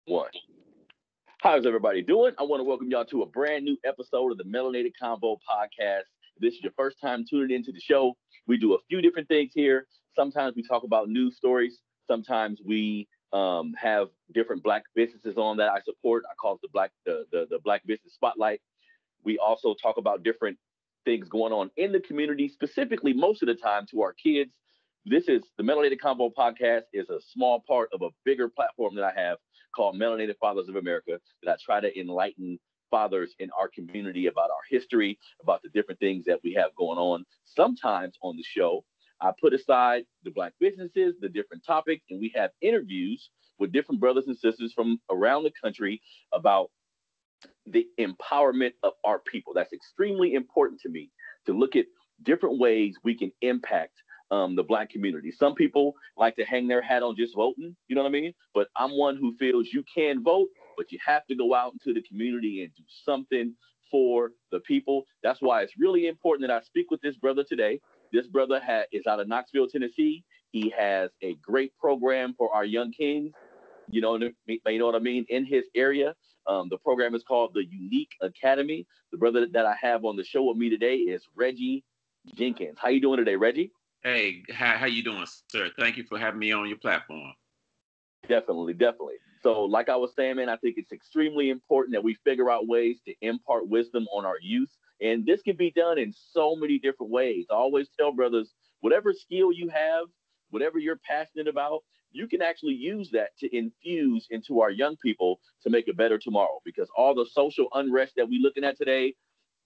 One. How's everybody doing? I want to welcome y'all to a brand new episode of the Melanated Convo podcast. If this is your first time tuning into the show, we do a few different things here. Sometimes we talk about news stories. Sometimes we have different black businesses on that I support. I call it the Black Business Spotlight. We also talk about different things going on in the community, specifically most of the time to our kids. This is the Melanated Convo podcast is a small part of a bigger platform that I have called Melanated Fathers of America that I try to enlighten fathers in our community about our history, about the different things that we have going on. Sometimes on the show, I put aside the black businesses, the different topics, and we have interviews with different brothers and sisters from around the country about the empowerment of our people. That's extremely important to me to look at different ways we can impact the black community. Some people like to hang their hat on just voting, you know what I mean? But I'm one who feels you can vote, but you have to go out into the community and do something for the people. That's why it's really important that I speak with this brother today. This brother is out of Knoxville, Tennessee. He has a great program for our young kings. You know what I mean, in his area. The program is called the U.N.I.K Academy. The brother that I have on the show with me today is Reggie Jenkins. How you doing today, Reggie? Hey, how you doing, sir? Thank you for having me on your platform. Definitely, definitely. So, like I was saying, man, I think it's extremely important that we figure out ways to impart wisdom on our youth. And this can be done in so many different ways. I always tell brothers, whatever skill you have, whatever you're passionate about, you can actually use that to infuse into our young people to make a better tomorrow. Because all the social unrest that we're looking at today,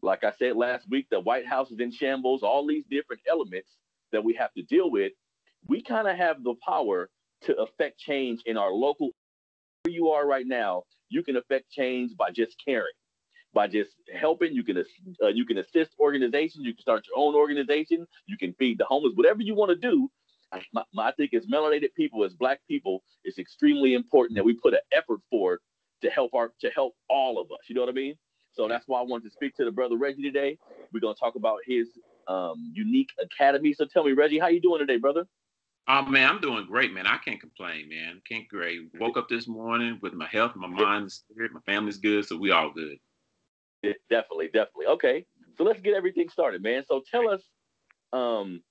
like I said last week, the White House is in shambles, all these different elements that we have to deal with, we kind of have the power to affect change in our local. Where you are right now, you can affect change by just caring, by just helping. You can assist organizations. You can start your own organization. You can feed the homeless. Whatever you want to do. I think as melanated people, as black people, it's extremely important that we put an effort forward to help all of us. You know what I mean? So that's why I wanted to speak to the brother Reggie today. We're gonna talk about his U.N.I.K Academy. So tell me, Reggie, how you doing today, brother? Oh man, I'm doing great, man. I can't complain, man. Can't great. Woke up this morning with my health, my mind, spirit. My family's good, so we all good. Definitely, definitely. Okay, so let's get everything started, man. So tell us um,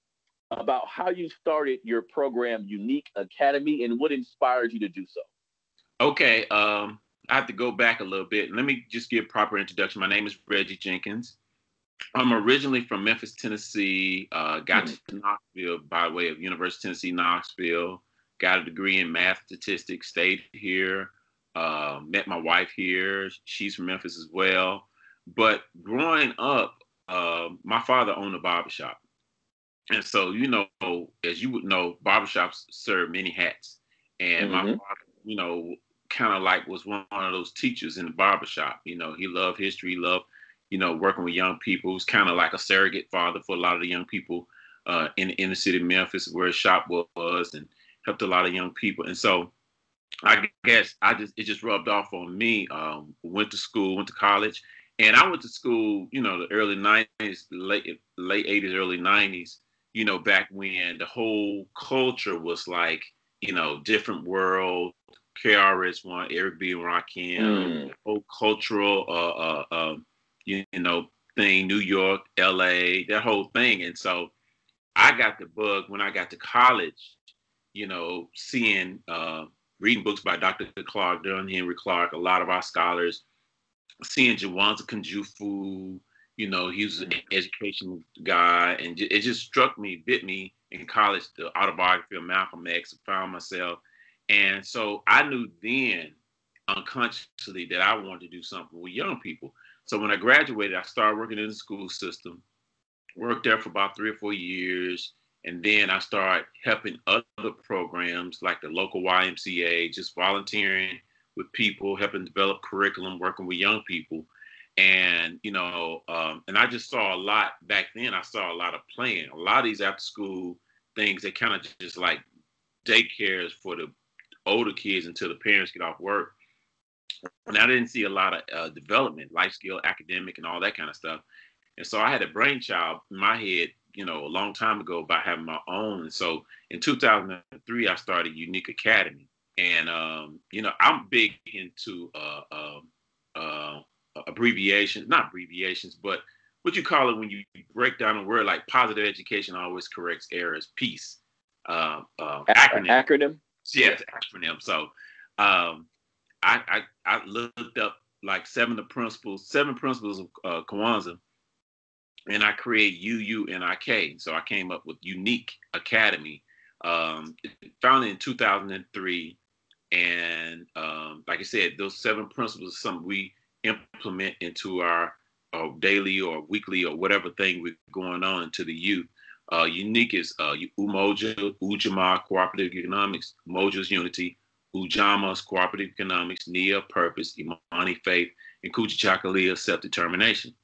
about how you started your program, U.N.I.K Academy, and what inspired you to do so. Okay, I have to go back a little bit. Let me just give proper introduction. My name is Reggie Jenkins. I'm originally from Memphis, Tennessee. Got Hmm. to Knoxville by way of University of Tennessee, Knoxville. Got a degree in math statistics. Stayed here. Met my wife here. She's from Memphis as well. But growing up, my father owned a barbershop, and so as you would know, barbershops serve many hats. And my Hmm. father, kind of like was one of those teachers in the barbershop. He loved history. He loved working with young people. He was kind of like a surrogate father for a lot of the young people in the city of Memphis, where his shop was, and helped a lot of young people. And so I guess it just rubbed off on me. Went to school, went to college, and I went to school. The early '90s, late '80s, early '90s. Back when the whole culture was like different world. KRS One, Eric B. and Rakim, Mm. whole cultural you know thing, New York, LA, that whole thing. And so I got the bug when I got to college, seeing reading books by Dr. Clark, John Henry Clark, a lot of our scholars, seeing Jawanza Kunjufu, he was an education guy, and it just struck me, bit me in college, the autobiography of Malcolm X. I found myself. And so I knew then unconsciously that I wanted to do something with young people. So when I graduated, I started working in the school system, worked there for about 3 or 4 years. And then I started helping other programs like the local YMCA, just volunteering with people, helping develop curriculum, working with young people. And, and I just saw a lot back then. I saw a lot of playing, a lot of these after school things. They kind of just like daycares for the older kids until the parents get off work. And I didn't see a lot of development, life skill, academic, and all that kind of stuff. And so I had a brainchild in my head, a long time ago about having my own. And so in 2003, I started U.N.I.K Academy. And I'm big into abbreviations, not abbreviations, but what you call it when you break down a word like positive education always corrects errors. Peace. Acronym. Acronym. Yes, acronym. So um, I looked up like seven principles of Kwanzaa, and I create U.U.N.I.K. So I came up with U.U.N.I.K Academy, founded in 2003. And like I said, those seven principles are something we implement into our daily or weekly or whatever thing we're going on to the youth. U.U.N.I.K is Umoja, Ujamaa, cooperative economics, Umoja is unity, Ujamaa is cooperative economics, Nia, purpose, Imani, faith, and Kujichagulia, self-determination.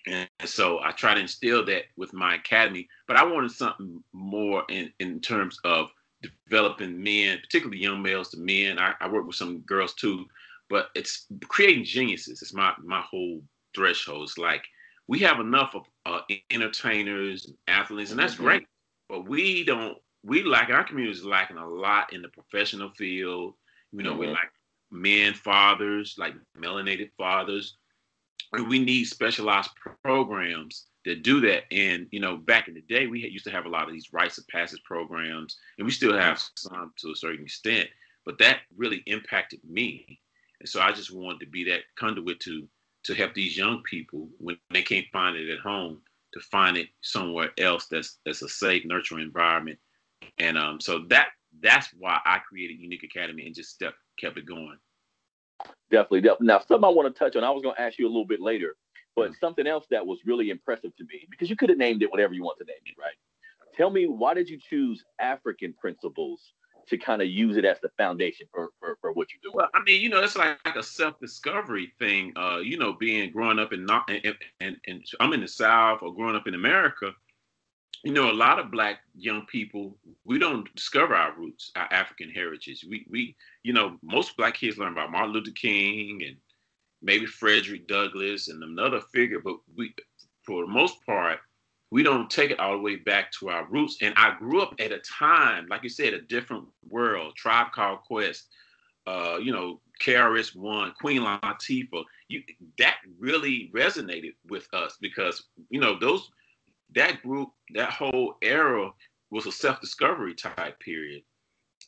And so I try to instill that with my academy, but I wanted something more in terms of developing men, particularly young males to men. I work with some girls too, but it's creating geniuses. It's my whole threshold. It's like we have enough of entertainers, and athletes, and that's great, but we lack, our community is lacking a lot in the professional field. We like men fathers, like melanated fathers. We need specialized programs that do that. And back in the day, we used to have a lot of these rites of passage programs, and we still have some to a certain extent. But that really impacted me, and so I just wanted to be that conduit to help these young people when they can't find it at home to find it somewhere else that's a safe, nurturing environment. And so that's why I created U.U.N.I.K Academy and just kept it going. Definitely. Now, something I want to touch on, I was going to ask you a little bit later, but something else that was really impressive to me, because you could have named it whatever you want to name it, right? Tell me, why did you choose African principles to kind of use it as the foundation for what you do? Well, I mean, it's like a self-discovery thing. Growing up and I'm in the South or growing up in America. A lot of Black young people, we don't discover our roots, our African heritage. Most Black kids learn about Martin Luther King and maybe Frederick Douglass and another figure, but for the most part, we don't take it all the way back to our roots. And I grew up at a time, like you said, a different world. Tribe Called Quest, KRS-One, Queen Latifah. That really resonated with us because that group, that whole era was a self-discovery type period.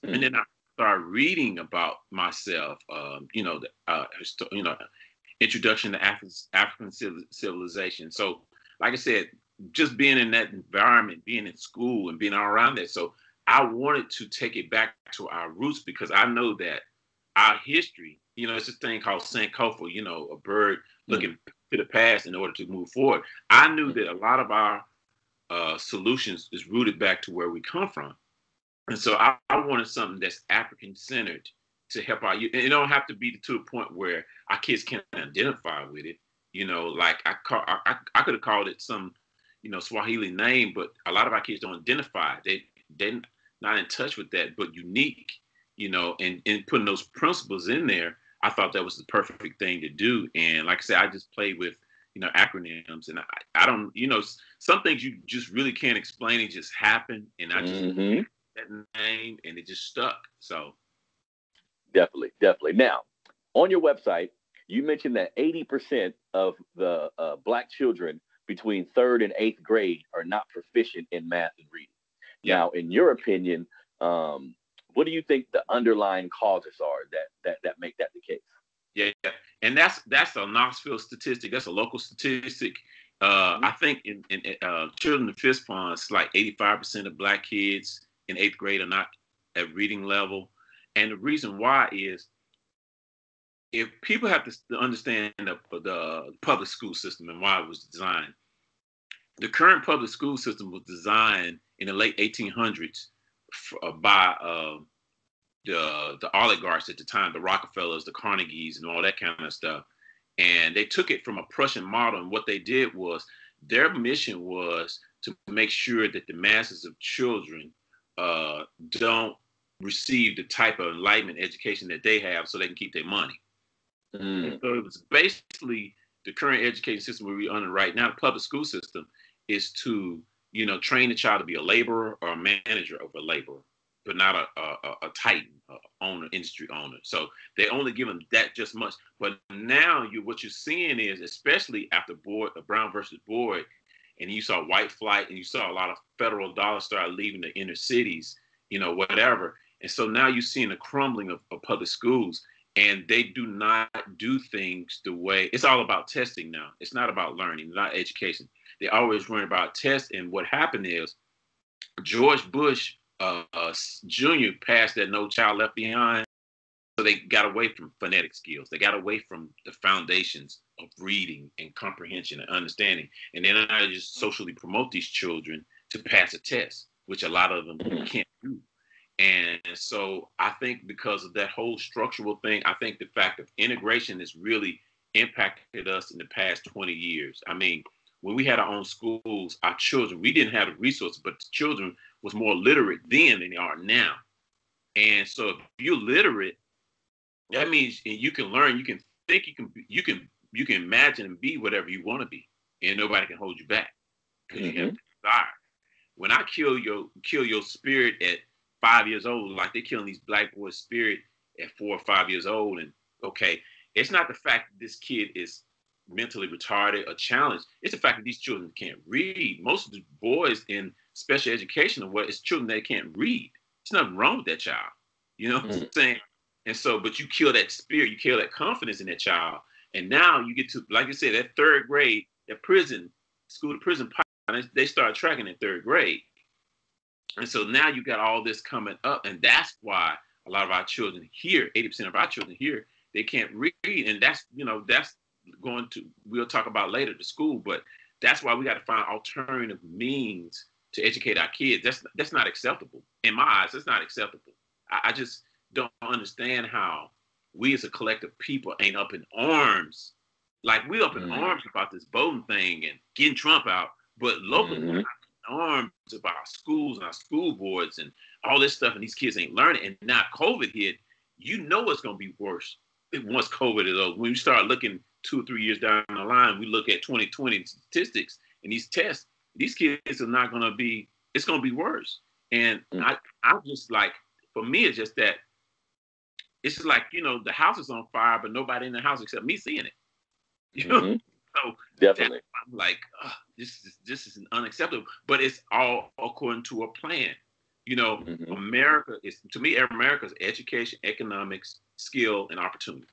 And then I started reading about myself, introduction to African civilization. So, like I said, just being in that environment, being in school and being all around that. So I wanted to take it back to our roots because I know that our history, it's this thing called Sankofa, a bird looking to the past in order to move forward. I knew that a lot of our solutions is rooted back to where we come from. And so I wanted something that's African centered to help our youth. And it don't have to be to the point where our kids can't identify with it. Like I could have called it some, Swahili name, but a lot of our kids don't identify. They're not in touch with that, but unique, and putting those principles in there, I thought that was the perfect thing to do. And like I said, I just played with, acronyms, and I don't, some things you just really can't explain. It just happened, and I just that name, and it just stuck. So definitely. Now, on your website, you mentioned that 80% of the Black children between 3rd and 8th grade are not proficient in math and reading. Yeah. Now, in your opinion, what do you think the underlying causes are that make that the case? Yeah, and that's a Knoxville statistic. That's a local statistic. I think in children in fifth form, it's like 85% of Black kids in 8th grade are not at reading level. And the reason why is if people have to understand the public school system and why it was designed. The current public school system was designed in the late 1800s by the oligarchs at the time, the Rockefellers, the Carnegies, and all that kind of stuff. And they took it from a Prussian model. And what they did was their mission was to make sure that the masses of children don't receive the type of enlightenment education that they have so they can keep their money. And so it was basically the current education system we're under right now, the public school system, is to, train the child to be a laborer or a manager of a laborer. but not a titan, owner, industry owner. So they only give them that just much. But now what you're seeing is, especially after Brown versus Boyd, and you saw white flight, and you saw a lot of federal dollars start leaving the inner cities, whatever. And so now you're seeing a crumbling of public schools, and they do not do things the way, it's all about testing now. It's not about learning, not education. They always worry about tests. And what happened is George Bush Jr. passed that No Child Left Behind. So they got away from phonetic skills. They got away from the foundations of reading and comprehension and understanding. And then I just socially promote these children to pass a test, which a lot of them can't do. And so I think because of that whole structural thing, I think the fact of integration has really impacted us in the past 20 years. I mean, when we had our own schools, our children, we didn't have the resources, but the children was more literate then than they are now. And so if you're literate, that means you can learn, you can think, you can imagine and be whatever you want to be, and nobody can hold you back because you have the desire. When I kill your spirit at 5 years old, like they're killing these black boys' spirit at 4 or 5 years old, and okay, it's not the fact that this kid is mentally retarded or challenged. It's the fact that these children can't read. Most of the boys in special education are it's children that can't read. There's nothing wrong with that child. You know what I'm saying? And so, but you kill that spirit, you kill that confidence in that child. And now you get to, like I said, that third grade, that school to prison, they start tracking in third grade. And so now you got all this coming up. And that's why a lot of our children here, 80% of our children here, they can't read. And that's going to, we'll talk about later, the school, but that's why we got to find alternative means to educate our kids. That's not acceptable. In my eyes, it's not acceptable. I just don't understand how we as a collective people ain't up in arms. Like we up in arms about this voting thing and getting Trump out, but locally we're not in arms about our schools and our school boards and all this stuff, and these kids ain't learning. And now COVID hit, it's going to be worse once COVID is over. When we start looking 2 or 3 years down the line, we look at 2020 statistics and these tests, these kids are not going to be, it's going to be worse. And I'm just like, for me, it's just that, it's just like, the house is on fire, but nobody in the house except me seeing it. So definitely, I'm like, this is unacceptable. But it's all according to a plan. America is, to me, America's education, economics, skill, and opportunity.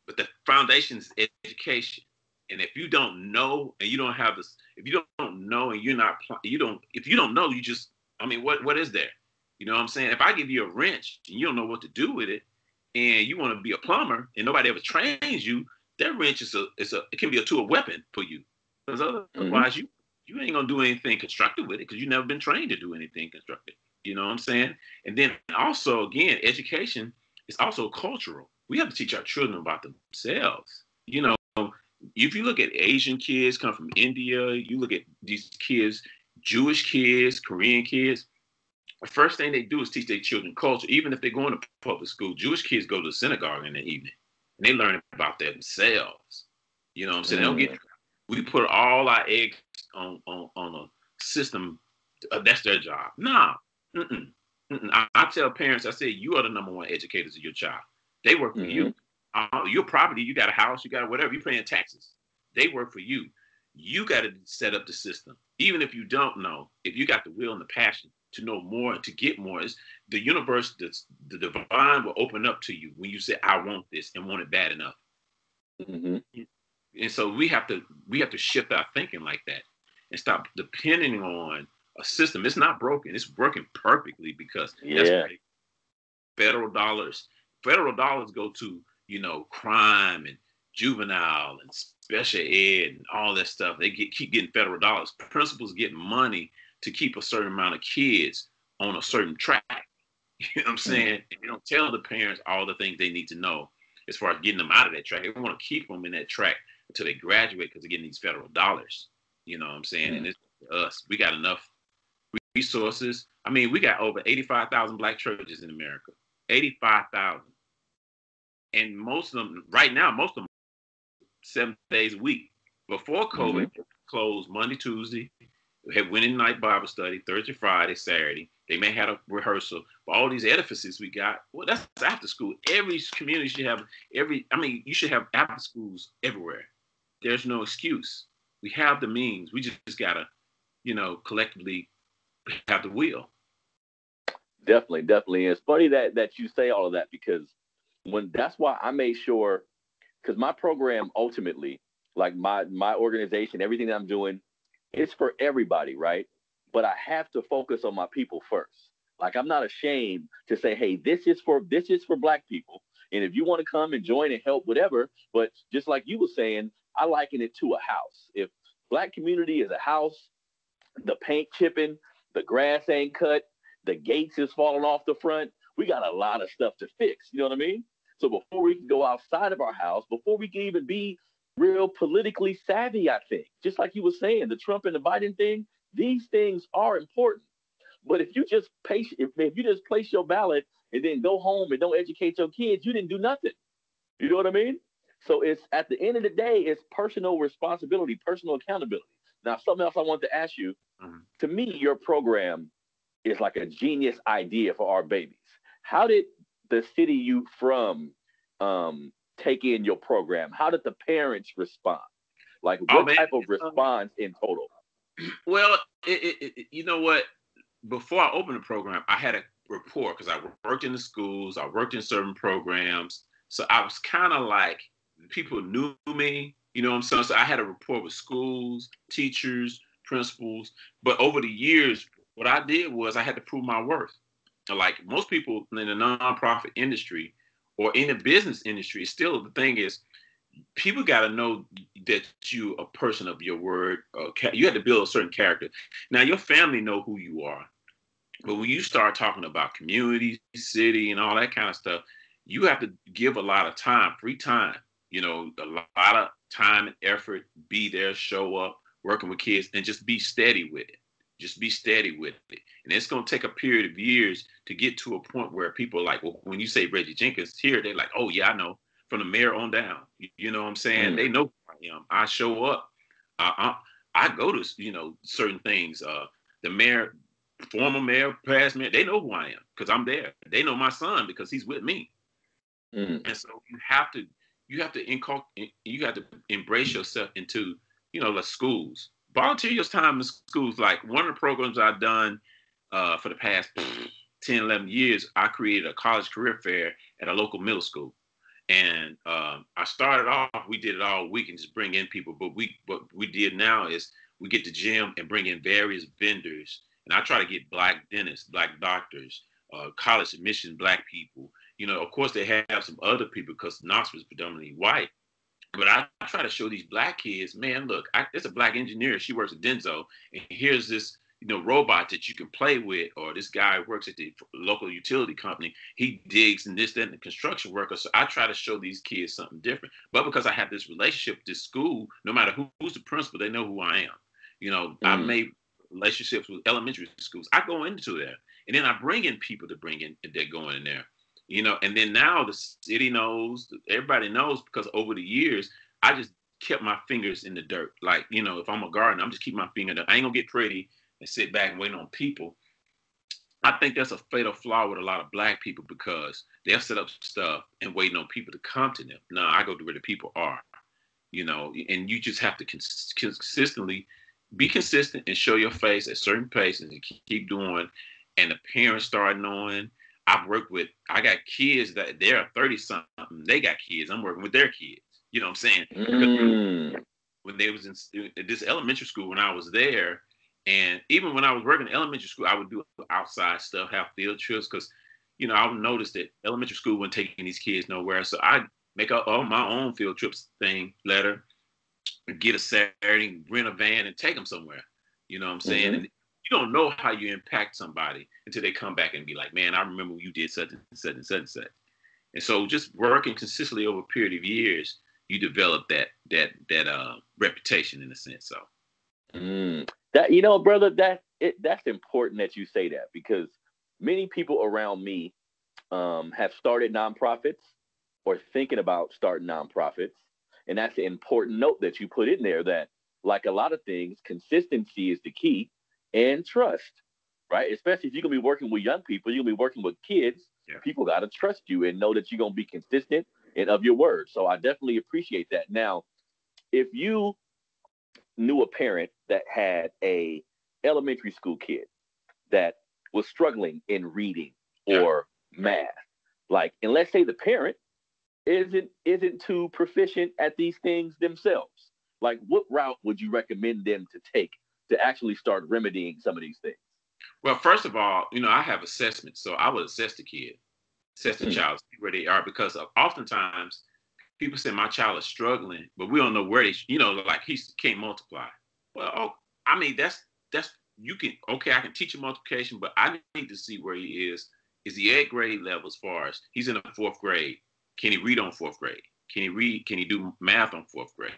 But the foundation is education. And if you don't know, and you don't have this, if you don't know, and if you don't know, you just, what is there? You know what I'm saying? If I give you a wrench and you don't know what to do with it, and you want to be a plumber and nobody ever trains you, that wrench it can be a tool, weapon for you. Because otherwise you ain't gonna do anything constructive with it because you've never been trained to do anything constructive. You know what I'm saying? And then also, again, education is also cultural. We have to teach our children about themselves. If you look at Asian kids come from India, you look at these kids, Jewish kids, Korean kids, the first thing they do is teach their children culture. Even if they're going to public school, Jewish kids go to the synagogue in the evening and they learn about themselves. You know what I'm saying? We put all our eggs on a system. That's their job. Nah. I tell parents, I say, you are the number one educators of your child. They work for you. Your property, you got a house, you got whatever, you're paying taxes. They work for you. You got to set up the system. Even if you don't know, if you got the will and the passion to know more and to get more, is the universe, the divine will open up to you when you say, I want this and want it bad enough. And so we have to shift our thinking like that and stop depending on a system. It's not broken. It's working perfectly because that's why federal dollars go to, crime and juvenile and special ed and all that stuff. They keep getting federal dollars. Principals get money to keep a certain amount of kids on a certain track. You know what I'm saying? And they don't tell the parents all the things they need to know as far as getting them out of that track. They want to keep them in that track until they graduate because they're getting these federal dollars. You know what I'm saying? And it's us. We got enough resources. We got over 85,000 black churches in America. 85,000. And most of them, right now, 7 days a week. Before COVID, closed Monday, Tuesday, We have Wednesday night Bible study, Thursday, Friday, Saturday. They may have a rehearsal. But all these edifices we got, well, that's after school. Every community should have you should have after schools everywhere. There's no excuse. We have the means. We just gotta, collectively have the will. Definitely, definitely. And it's funny that you say all of that, because that's why I made sure, because my program ultimately, like my organization, everything that I'm doing, it's for everybody, right? But I have to focus on my people first. Like, I'm not ashamed to say, hey, this is for Black people, and if you want to come and join and help, whatever. But just like you were saying, I liken it to a house. If Black community is a house, the paint chipping, the grass ain't cut, the gates is falling off the front. We got a lot of stuff to fix. You know what I mean? So before we can go outside of our house, before we can even be real politically savvy, I think, just like you were saying, the Trump and the Biden thing, these things are important. But if you just place your ballot and then go home and don't educate your kids, you didn't do nothing. You know what I mean? So it's, at the end of the day, it's personal responsibility, personal accountability. Now, something else I want to ask you. Mhm. To me, your program is like a genius idea for our babies. How did the city you from take in your program? How did the parents respond? Like, Oh what man, type of response in total? well, you know what? Before I opened the program, I had a rapport because I worked in the schools, I worked in certain programs, so I was kind of like people knew me. You know what I'm saying? So I had a rapport with schools, teachers, principals. But over the years, what I did was I had to prove my worth. Like most people in the nonprofit industry or in the business industry, still the thing is people got to know that you a person of your word. You had to build a certain character. Now your family know who you are, but when you start talking about community, city, and all that kind of stuff, you have to give a lot of time, free time. A lot of time and effort. Be there, show up, working with kids, and just be steady with it. Just be steady with it. And it's going to take a period of years to get to a point where people are like, well, when you say Reggie Jenkins here, they're like, oh, yeah, I know. From the mayor on down. You know what I'm saying? Mm, They know who I am. I show up. I go to, certain things. The mayor, former mayor, past mayor, they know who I am because I'm there. They know my son because he's with me. mm, And so you have to embrace yourself into, the schools. Volunteer your time in schools. Like one of the programs I've done for the past 10, 11 years, I created a college career fair at a local middle school. And I started off, we did it all week and just bring in people. But what we did now is we get the gym and bring in various vendors. And I try to get Black dentists, Black doctors, college admission Black people. Of course, they have some other people because Knoxville is predominantly white. But I try to show these Black kids, man, look, there's a Black engineer. She works at Denso. And here's this, robot that you can play with. Or this guy works at the local utility company. He digs and this, that, and the construction worker. So I try to show these kids something different. But because I have this relationship with this school, no matter who's the principal, they know who I am. I mm, made relationships with elementary schools. I go into there. And then I bring in people to bring in that go in there. And then now the city knows, everybody knows because over the years, I just kept my fingers in the dirt. Like, if I'm a gardener, I'm just keeping my finger in the, I ain't gonna get pretty and sit back and wait on people. I think that's a fatal flaw with a lot of Black people because they'll set up stuff and waiting on people to come to them. No, I go to where the people are, and you just have to consistently be consistent and show your face at certain paces and keep doing. And the parents start knowing. I got kids that they're 30 something. They got kids. I'm working with their kids. You know what I'm saying? Because mm, when they was in this elementary school, when I was there, and even when I was working in elementary school, I would do outside stuff, have field trips, because, I would notice that elementary school wasn't taking these kids nowhere. So I make up all my own field trips thing, letter, get a Saturday, rent a van, and take them somewhere. You know what I'm saying? mm-hmm. And you don't know how you impact somebody until they come back and be like, man, I remember when you did such and such and such and such. And so just working consistently over a period of years, you develop that reputation in a sense. So That, brother, that's important that you say that, because many people around me have started nonprofits or thinking about starting nonprofits, and that's an important note that you put in there, that like a lot of things, consistency is the key, and trust, right? Especially if you're gonna be working with young people, you're gonna be working with kids. Yeah. People gotta trust you and know that you're gonna be consistent and of your word. So I definitely appreciate that. Now, if you knew a parent that had a elementary school kid that was struggling in reading Yeah. or math, like, and let's say the parent isn't too proficient at these things themselves, like, what route would you recommend them to take to actually start remedying some of these things? Well, first of all, I have assessments, so I would assess the kid, assess the Mm, child, see where they are, because oftentimes people say my child is struggling, but we don't know where like he can't multiply. Well, I mean that's you can okay, I can teach him multiplication, but I need to see where he is. Is he at grade level as far as he's in the fourth grade? Can he read on fourth grade? Can he read? Can he do math on fourth grade?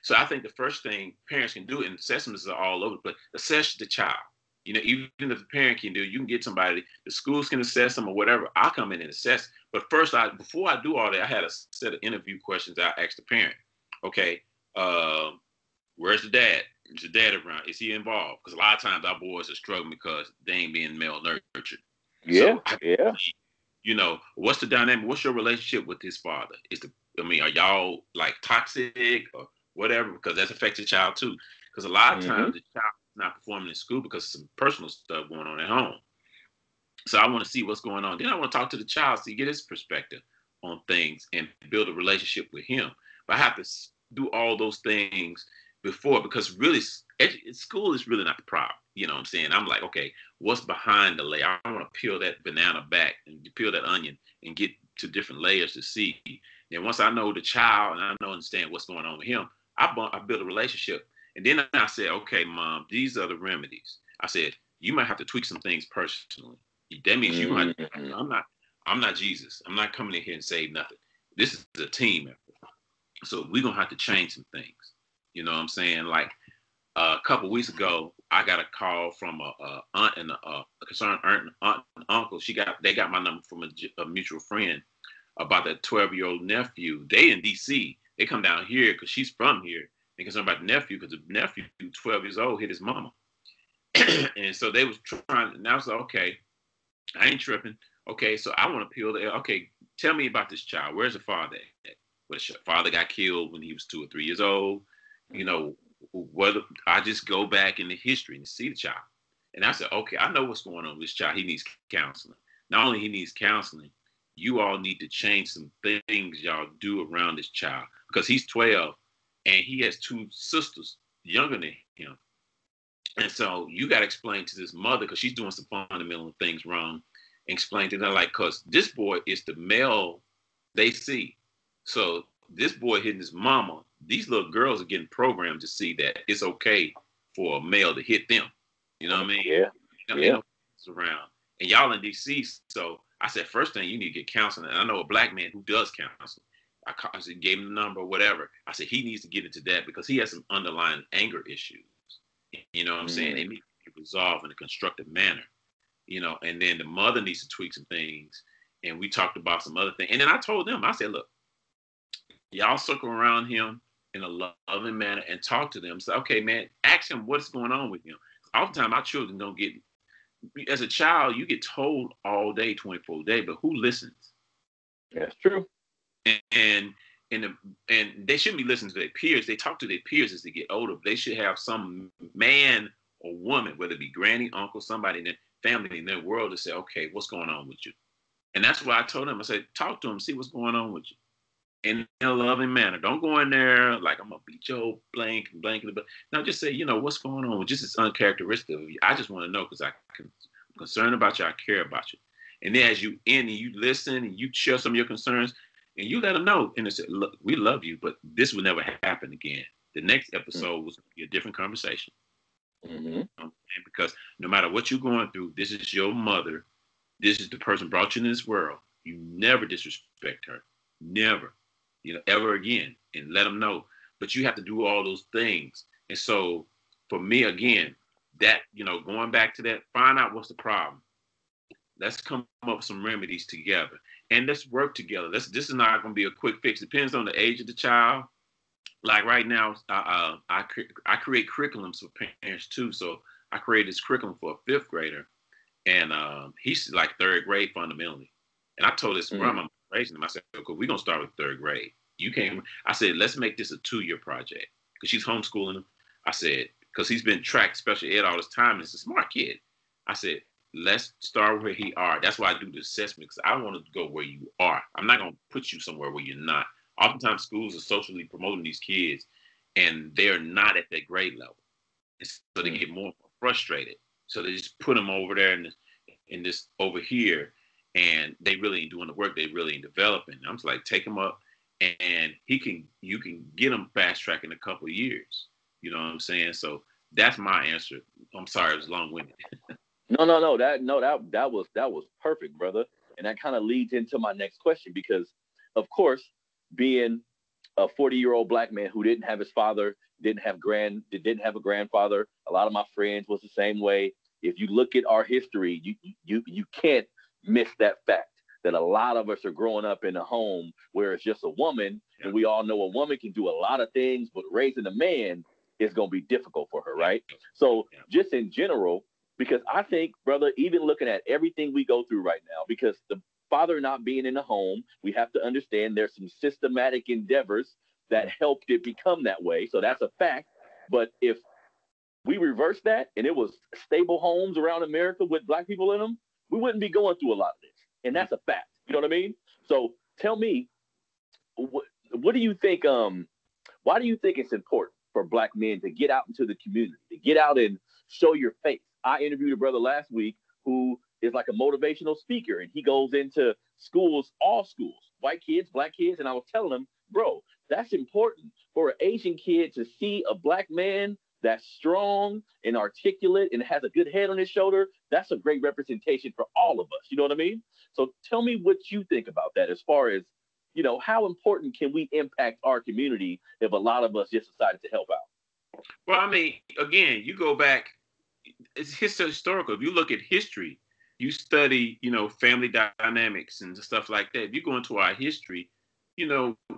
So I think the first thing parents can do, and assessments are all over the place, assess the child. Even if the parent can do, you can get somebody, the schools can assess them or whatever. I'll come in and assess. But first, before I do all that, I had a set of interview questions I asked the parent. Okay, where's the dad? Is the dad around? Is he involved? Because a lot of times our boys are struggling because they ain't being male nurtured. yeah, So, yeah. what's the dynamic? What's your relationship with his father? Are y'all like toxic or whatever? Because that's affects the child too. Because a lot of Mm-hmm. times the child is not performing in school because of some personal stuff going on at home. So I want to see what's going on. Then I want to talk to the child, see, get his perspective on things and build a relationship with him. But I have to do all those things before, because really school is really not the problem. You know what I'm saying? I'm like, okay, what's behind the layer? I want to peel that banana back and peel that onion and get to different layers to see. Then once I know the child and I understand what's going on with him, I build a relationship. And then I said, okay, mom, these are the remedies. I said, you might have to tweak some things personally. That means you might. Mm-hmm. I'm not Jesus. I'm not coming in here and save nothing. This is a team effort. So we're gonna have to change some things. You know what I'm saying? Like a couple weeks ago, I got a call from a aunt and a concerned aunt and uncle. They got my number from a mutual friend about that 12-year-old nephew. They in D.C. They come down here because she's from here. They concerned about the nephew because the nephew, 12 years old, hit his mama. And so they was trying. And I was like, okay, I ain't tripping. Okay, so I want to peel the. Okay, tell me about this child. Where's the father at? What, the father got killed when he was 2 or 3 years old. You know, whether I just go back in the history and see the child. And I said, okay, I know what's going on with this child. He needs counseling. Not only he needs counseling, you all need to change some things y'all do around this child, because he's 12 and he has 2 sisters younger than him. And so you got to explain to this mother, because she's doing some fundamental things wrong, and explain to them, like, because this boy is the male they see. So this boy hitting his mama, these little girls are getting programmed to see that it's okay for a male to hit them. You know what I mean? Yeah, Ain't yeah. no around. And y'all in D.C., so I said, first thing, you need to get counseling. And I know a black man who does counseling. I said, gave him the number or whatever. I said, he needs to get into that because he has some underlying anger issues. You know what I'm saying? Mm-hmm. They need to be resolved in a constructive manner. And then the mother needs to tweak some things. And we talked about some other things. And then I told them, I said, look, y'all circle around him in a loving manner and talk to them. Say, okay, man, ask him what's going on with him. Oftentimes, our children don't get, as a child, you get told all day, 24 days, but who listens? That's true. And and the, and they shouldn't be listening to their peers. They talk to their peers as they get older. They should have some man or woman, whether it be granny, uncle, somebody in their family, in their world, to say, okay, what's going on with you? And that's why I told them, I said, talk to them, see what's going on with you. In a loving manner. Don't go in there like, I'm gonna beat your blank. Now just say, what's going on? Just it's uncharacteristic of you. I just want to know because I'm concerned about you. I care about you. And then as you end and you listen and you share some of your concerns and you let them know, and they say, look, we love you, but this will never happen again. The next episode was going to be a different conversation. Mm-hmm. Because no matter what you're going through, this is your mother. This is the person brought you in this world. You never disrespect her. Never. Ever again, and let them know. But you have to do all those things. And so for me, again, that, going back to that, find out what's the problem. Let's come up with some remedies together. And let's work together. This is not going to be a quick fix. Depends on the age of the child. like right now, I create curriculums for parents too. So I created this curriculum for a fifth grader, and he's like third grade fundamentally. And I told this Mm-hmm. grandma, raising him, I said, "Okay, we're gonna start with third grade. You can't." I said, "Let's make this a 2-year project because she's homeschooling him." I said, because he's been tracked special ed all this time, and he's a smart kid. I said, let's start where he are. That's why I do the assessment, because I want to go where you are. I'm not gonna put you somewhere where you're not. Oftentimes schools are socially promoting these kids and they're not at their grade level. And so they get more and more frustrated. So they just put them over there in this over here, and they really ain't doing the work. They really ain't developing. I'm just like, take him up, and you can get him fast track in a couple of years. You know what I'm saying? So that's my answer. I'm sorry, it was long winded. No. That was perfect, brother. And that kind of leads into my next question because, of course, being a 40-year-old black man who didn't have his father, didn't have a grandfather. A lot of my friends was the same way. If you look at our history, you can't miss that fact that a lot of us are growing up in a home where it's just a woman, Yeah. and we all know a woman can do a lot of things, but raising a man is going to be difficult for her, right? So Yeah. just in general, because I think, brother, even looking at everything we go through right now, because the father not being in the home, we have to understand there's some systematic endeavors that helped it become that way. So that's a fact. But if we reverse that and it was stable homes around America with black people in them, we wouldn't be going through a lot of this. And that's a fact. You know what I mean? So tell me, what do you think? Why do you think it's important for black men to get out into the community, to get out and show your face? I interviewed a brother last week who is like a motivational speaker, and he goes into schools, all schools, white kids, black kids, and I was telling him, bro, that's important for an Asian kid to see a black man that's strong and articulate and has a good head on his shoulder. That's a great representation for all of us. You know what I mean? So tell me what you think about that as far as, how important can we impact our community if a lot of us just decided to help out? Well, I mean, again, you go back, it's historical. If you look at history, you study, family dynamics and stuff like that. If you go into our history,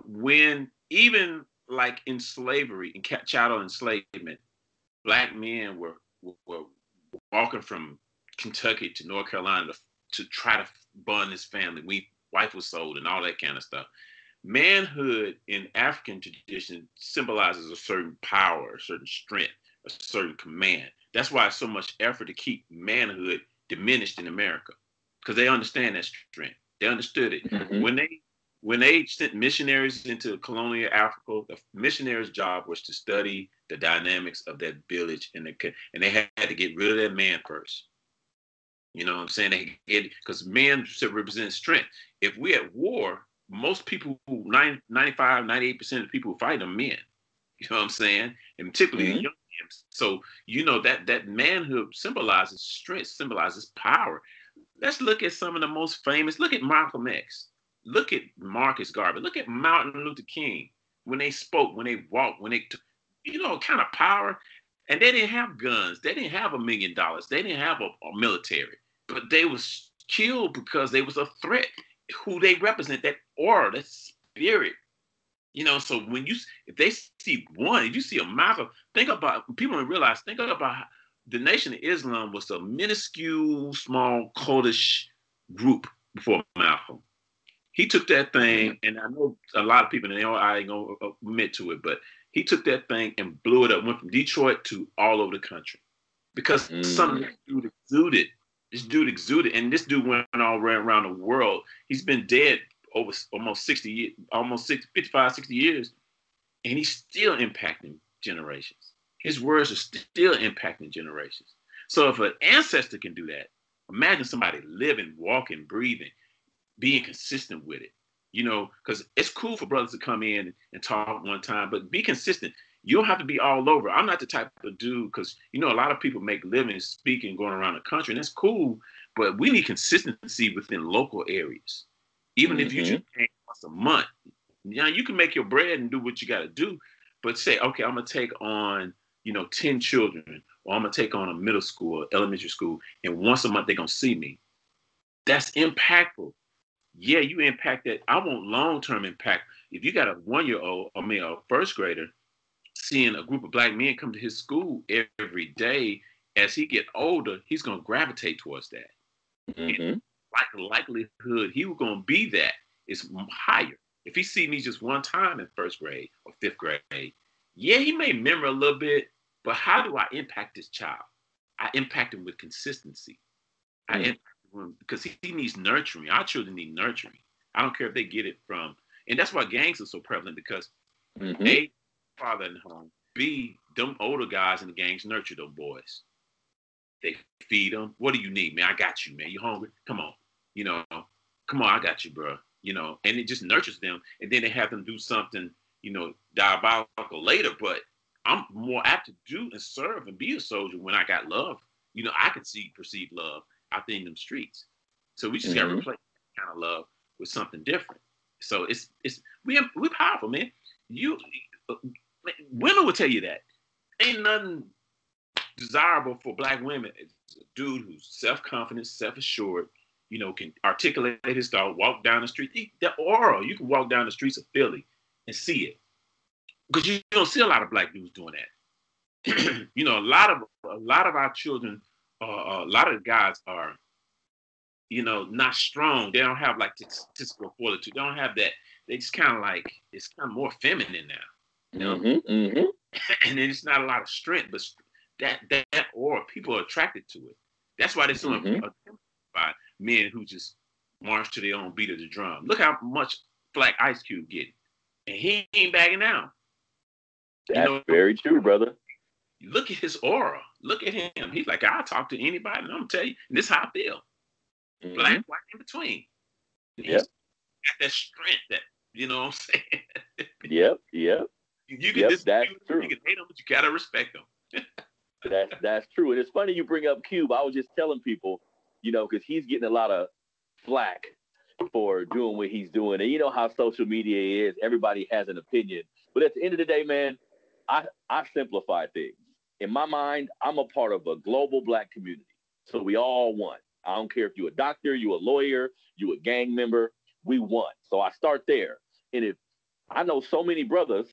when even like in slavery and chattel enslavement, black men were walking from Kentucky to North Carolina to try to bond his family. Wife was sold and all that kind of stuff. Manhood in African tradition symbolizes a certain power, a certain strength, a certain command. That's why it's so much effort to keep manhood diminished in America, because they understand that strength. They understood it. Mm-hmm. When they sent missionaries into colonial Africa, the missionaries' job was to study the dynamics of that village, and they had to get rid of that man first. You know what I'm saying? Because men should represent strength. If we're at war, most people, 95, 98% of the people who fight are men. You know what I'm saying? And particularly Mm-hmm. young men. So, that manhood symbolizes strength, symbolizes power. Let's look at some of the most famous. Look at Malcolm X. Look at Marcus Garvey. Look at Martin Luther King. When they spoke, when they walked, when they, kind of power. And they didn't have guns. They didn't have $1 million. They didn't have a military. But they was killed because they was a threat. Who they represent, that aura, that spirit. So if they see one, if you see a Malcolm, think about, people don't realize, think about the Nation of Islam was a minuscule, small, cultish group before Malcolm. He took that thing, and I know a lot of people, and I ain't gonna admit to it, but he took that thing and blew it up, went from Detroit to all over the country because something Mm-hmm. this dude exuded. This dude exuded, and this dude went all around the world. He's been dead over almost 60 years, 55, 60 years, and he's still impacting generations. His words are still impacting generations. So if an ancestor can do that, imagine somebody living, walking, breathing, being consistent with it. Because it's cool for brothers to come in and talk one time, but be consistent. You don't have to be all over. I'm not the type of dude, because a lot of people make livings speaking, going around the country, and that's cool. But we need consistency within local areas. Even if you just Mm-hmm. came once a month, you can make your bread and do what you got to do. But say, okay, I'm gonna take on 10 children, or I'm gonna take on a middle school, or elementary school, and once a month they're gonna see me. That's impactful. yeah, you impact that. I want long-term impact. If you got a 1-year-old, I mean, a first grader, seeing a group of black men come to his school every day, as he get older, he's going to gravitate towards that. Mm-hmm. Like the likelihood he was going to be that is higher. If he see me just one time in first grade or fifth grade, yeah, he may remember a little bit, but how do I impact this child? I impact him with consistency. I impact him because he needs nurturing. Our children need nurturing. I don't care if they get it from, and that's why gangs are so prevalent because A, father in the home, B, them older guys in the gangs nurture them boys. They feed them. What do you need, man? I got you, man. You hungry? Come on. You know, come on, I got you, bro. You know, and it just nurtures them. And then they have them do something, you know, diabolical later. But I'm more apt to do and serve and be a soldier when I got love. You know, I can perceive love out there in them streets. So we just got to replace that kind of love with something different. So we're powerful, man. Women will tell you that. Ain't nothing desirable for black women. It's a dude who's self-confident, self-assured, you know, can articulate his thought, walk down the street. The aura, you can walk down the streets of Philly and see it. Because you don't see a lot of black dudes doing that. You know, a lot of our children, a lot of the guys are, you know, not strong. They don't have like statistical fortitude. They don't have that. They just kind of like, it's kind of more feminine now. You know? And then it's not a lot of strength, but that aura, people are attracted to it. That's why they're so intimidated by men who just march to their own beat of the drum. Look how much flack Ice Cube getting, and he ain't backing down. That's very true, brother. Look at his aura. Look at him. He's like, I'll talk to anybody, and I'm gonna tell you, and this is how I feel. Black, white, in between. He's got that strength, that, you know what I'm saying? Yep. You can that's true. You can hate him, but you gotta respect him. That's true. And it's funny you bring up Cube. I was just telling people, you know, because he's getting a lot of flack for doing what he's doing. And you know how social media is. Everybody has an opinion. But at the end of the day, man, I simplify things. In my mind, I'm a part of a global black community. So we all won. I don't care if you're a doctor, you're a lawyer, you're a gang member, we won. So I start there. And if I know so many brothers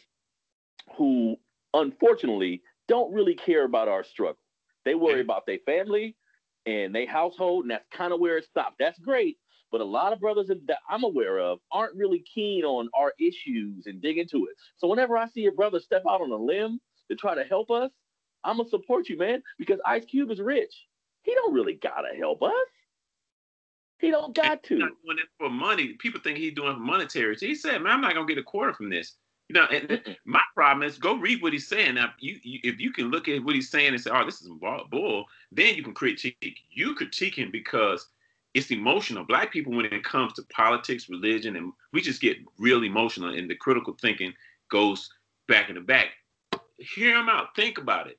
who unfortunately don't really care about our struggle. They worry about their family and their household, and that's kind of where it stops. That's great, but a lot of brothers that I'm aware of aren't really keen on our issues and dig into it. So whenever I see a brother step out on a limb to try to help us, I'm gonna support you, man, because Ice Cube is rich. He don't really gotta help us. He don't got to. He's not doing it for money. People think he's doing it for monetary. So he said, man, I'm not gonna get a quarter from this. You know, and my problem is go read what he's saying. Now, if you can look at what he's saying and say, oh, this is bull, then you can critique. You critique him because it's emotional. Black people, when it comes to politics, religion, and we just get real emotional, and the critical thinking goes back in the back. Hear him out. Think about it.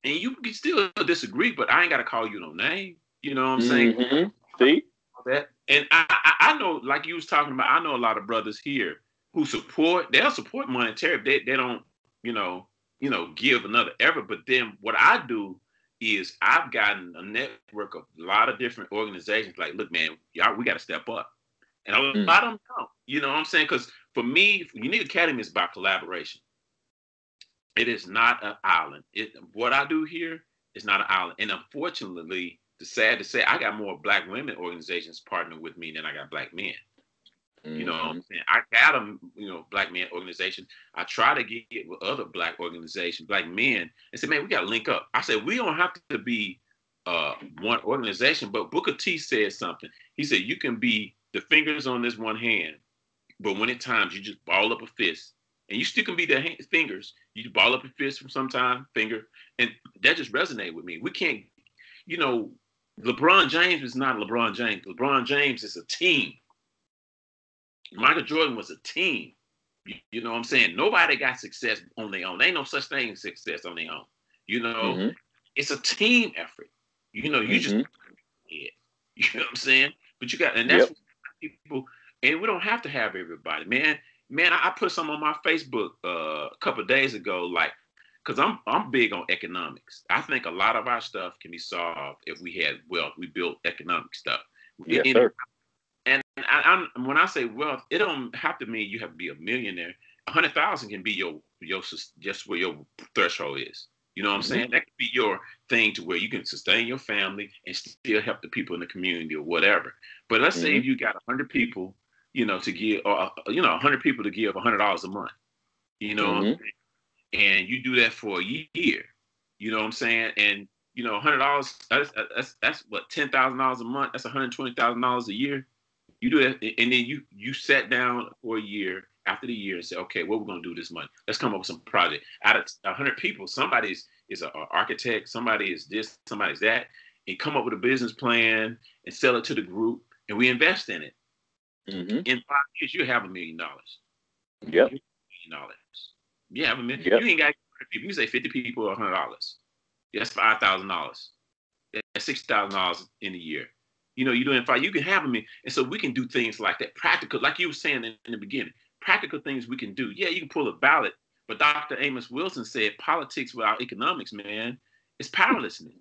And you can still disagree, but I ain't got to call you no name. You know what I'm saying? See? That. And I know, like you was talking about, I know a lot of brothers here who they'll support monetary. They don't, you know, give another effort. But then what I do is I've gotten a network of a lot of different organizations. Like, look, man, y'all, we got to step up. And a lot of them don't. You know what I'm saying? Because for me, U.U.N.I.K Academy is about collaboration. It is not an island. What I do here is not an island. And unfortunately, it's sad to say, I got more black women organizations partnering with me than I got black men. You know what I'm saying? I got a black men organization. I try to get with other black organizations, black men, and say, man, we got to link up. I said, we don't have to be one organization, but Booker T said something. He said, you can be the fingers on this one hand, but when at times you just ball up a fist, and you still can be the fingers. You ball up a fist from sometime, finger, and that just resonated with me. We can't, LeBron James is not LeBron James. LeBron James is a team. Michael Jordan was a team. You know what I'm saying? Nobody got success on their own. There ain't no such thing as success on their own. It's a team effort. You just yeah. You know what I'm saying? But you got, and that's what people, and we don't have to have everybody, man. I put some on my Facebook a couple of days ago, like, because I'm big on economics. I think a lot of our stuff can be solved if we had wealth. We built economic stuff. Yes, sir. And when I say wealth, it don't have to mean you have to be a millionaire. 100,000 can be your just where your threshold is. You know what I'm saying? That could be your thing to where you can sustain your family and still help the people in the community or whatever. But let's say if you got 100 people, to give, or 100 people to give $100 a month. You know, and you do that for a year. You know what I'm saying? And $100 that's what, $10,000 a month. That's $120,000 a year. You do that, and then you sat down for a year after the year and said, okay, what we're gonna do with this money? Let's come up with some project. Out of 100 people, somebody is an architect, somebody is this, somebody's that, and come up with a business plan and sell it to the group, and we invest in it. In 5 years, you have $1 million. Yep. $1 million. You have $1 million. Yep. You ain't got people. You say 50 people or $100. That's $5,000. That's $6,000 in a year. You're doing 5. You can have $1 million, and so we can do things like that. Practical, like you were saying in the beginning. Practical things we can do. Yeah, you can pull a ballot, but Dr. Amos Wilson said politics without economics, man, is powerlessness.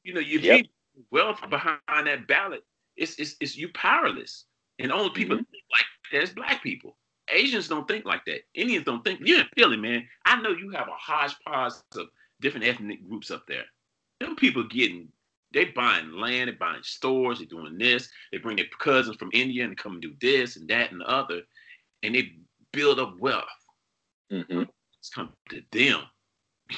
If you wealth behind that ballot, it's you powerless. And only people think like that is Black people. Asians don't think like that. Indians don't think. You're in Philly, man. I know you have a hodgepodge of different ethnic groups up there. Them people they buying land, they buying stores, they're doing this. They bring their cousins from India and come and do this and that and the other, and they build up wealth. It's come to them.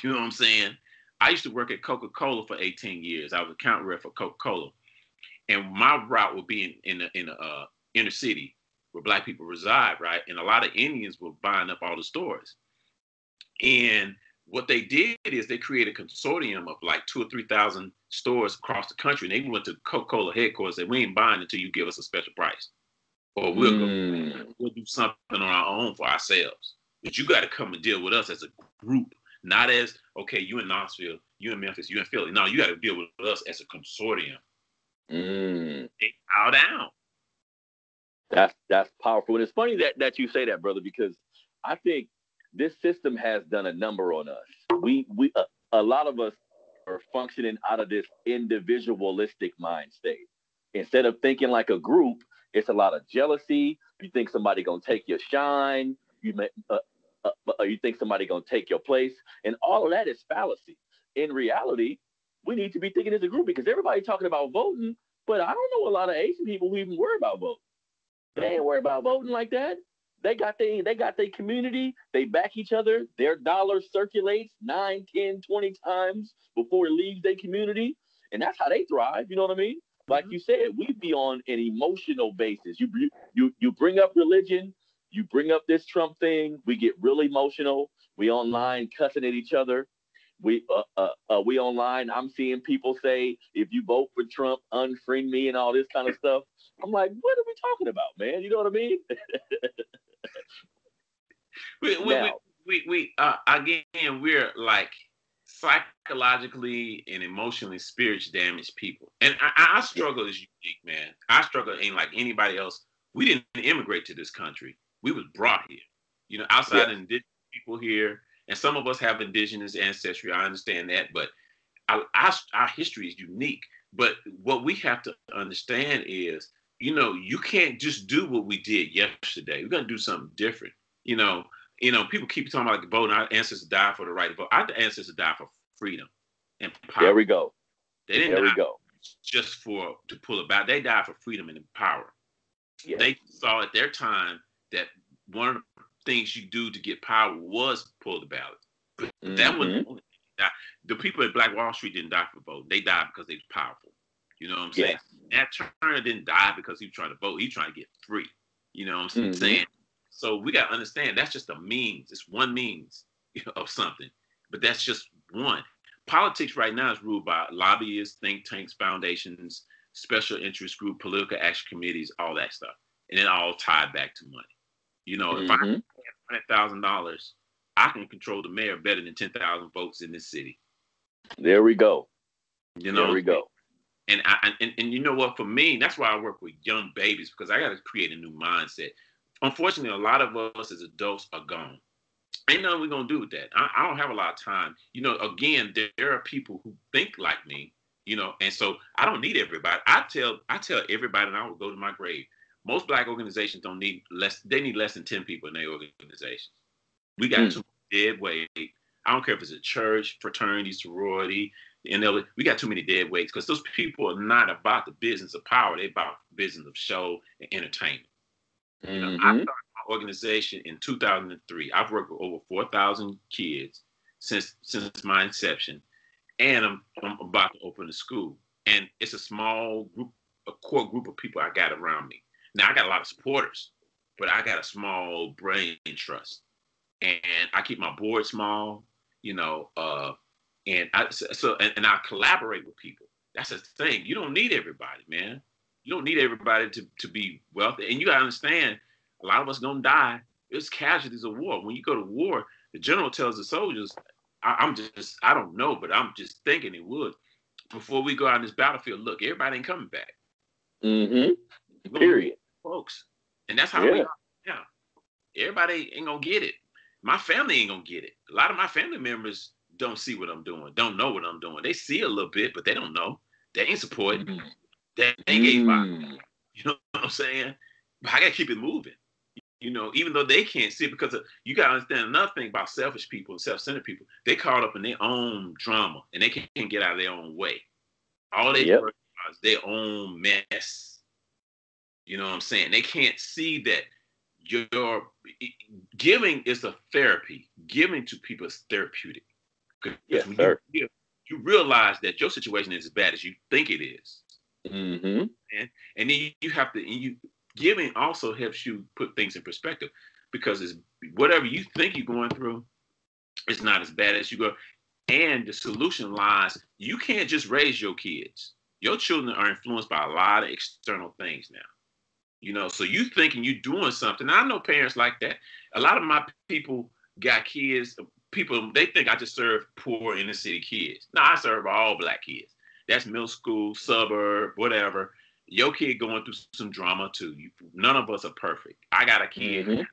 You know what I'm saying? I used to work at Coca-Cola for 18 years. I was account rep for Coca-Cola, and my route would be in the inner city where Black people reside, right? And a lot of Indians were buying up all the stores. And what they did is they created a consortium of like 2,000 or 3,000 stores across the country. And they went to Coca-Cola headquarters and said, we ain't buying until you give us a special price. Or we'll do something on our own for ourselves. But you got to come and deal with us as a group, not as, okay, you in Nashville, you in Memphis, you in Philly. No, you got to deal with us as a consortium. They bow down. That's powerful. And it's funny that you say that, brother, because I think this system has done a number on us. We a lot of us are functioning out of this individualistic mind state. Instead of thinking like a group, it's a lot of jealousy. You think somebody gonna take your shine. You think somebody gonna take your place, and all of that is fallacy. In reality, we need to be thinking as a group because everybody's talking about voting, but I don't know a lot of Asian people who even worry about voting. They ain't worried about voting like that. They got their community. They back each other. Their dollar circulates 9, 10, 20 times before it leaves their community. And that's how they thrive. You know what I mean? Like you said, we be on an emotional basis. You bring up religion. You bring up this Trump thing. We get real emotional. We online cussing at each other. We online. I'm seeing people say, if you vote for Trump, unfriend me and all this kind of stuff. I'm like, what are we talking about, man? You know what I mean? Again, we're like psychologically and emotionally, spiritually damaged people. And our struggle is unique, man. Our struggle ain't like anybody else. We didn't immigrate to this country. We was brought here. Outside indigenous people here. And some of us have indigenous ancestry. I understand that. But our history is unique. But what we have to understand is, you can't just do what we did yesterday. We're going to do something different. People keep talking about like voting. Our ancestors died for the right to vote. Our ancestors died for freedom and power. There we go. They didn't die just to pull it back. They died for freedom and power. Yes. They saw at their time that one of the things you do to get power was pull the ballot. But that wasn't the people at Black Wall Street didn't die for voting. They died because they was powerful. You know what I'm saying? Nat Turner didn't die because he was trying to vote. He was trying to get free. You know what I'm saying? So we got to understand that's just a means. It's one means of something. But that's just one. Politics right now is ruled by lobbyists, think tanks, foundations, special interest group, political action committees, all that stuff. And it all tied back to money. If I have $100,000, I can control the mayor better than 10,000 votes in this city. There we go. There we go. And you know what? For me, that's why I work with young babies, because I got to create a new mindset. Unfortunately, a lot of us as adults are gone. Ain't nothing we're going to do with that. I don't have a lot of time. Again, there are people who think like me, and so I don't need everybody. I tell everybody, and I will go to my grave, Most Black organizations don't need less. They need less than 10 people in their organizations. We got Mm. too many dead weight. I don't care if it's a church, fraternity, sorority, we got too many dead weights because those people are not about the business of power. They're about the business of show and entertainment. You know, I started my organization in 2003. I've worked with over 4,000 kids since my inception, and I'm about to open a school. And it's a small group, a core group of people I got around me. Now I got a lot of supporters, but I got a small brain trust, and I keep my board small. You know, and I collaborate with people. That's the thing. You don't need everybody, man. You don't need everybody to be wealthy. And you gotta understand, a lot of us gonna die. It's casualties of war. When you go to war, the general tells the soldiers, I don't know, but I'm just thinking it would. Before we go out on this battlefield, look, everybody ain't coming back. Period. Folks. And that's how we are now. Everybody ain't gonna get it. My family ain't gonna get it. A lot of my family members don't see what I'm doing, don't know what I'm doing. They see a little bit, but they don't know. They ain't supporting. They ain't gave by. You know what I'm saying? But I gotta keep it moving. You know, even though they can't see it, because you gotta understand another thing about selfish people and self-centered people. They caught up in their own drama and they can't get out of their own way. All they worry about is their own mess. You know what I'm saying? They can't see that your giving is a therapy. Giving to people is therapeutic. Because when you realize that your situation is as bad as you think it is. And then you have to, giving also helps you put things in perspective, because it's whatever you think you're going through, it's not as bad as you go. And the solution lies, you can't just raise your kids. Your children are influenced by a lot of external things now. You know, so you thinking you're doing something. I know parents like that. A lot of my people got kids. People, they think I just serve poor inner city kids. No, I serve all Black kids. That's middle school, suburb, whatever. Your kid going through some drama too. None of us are perfect. I got a kid, a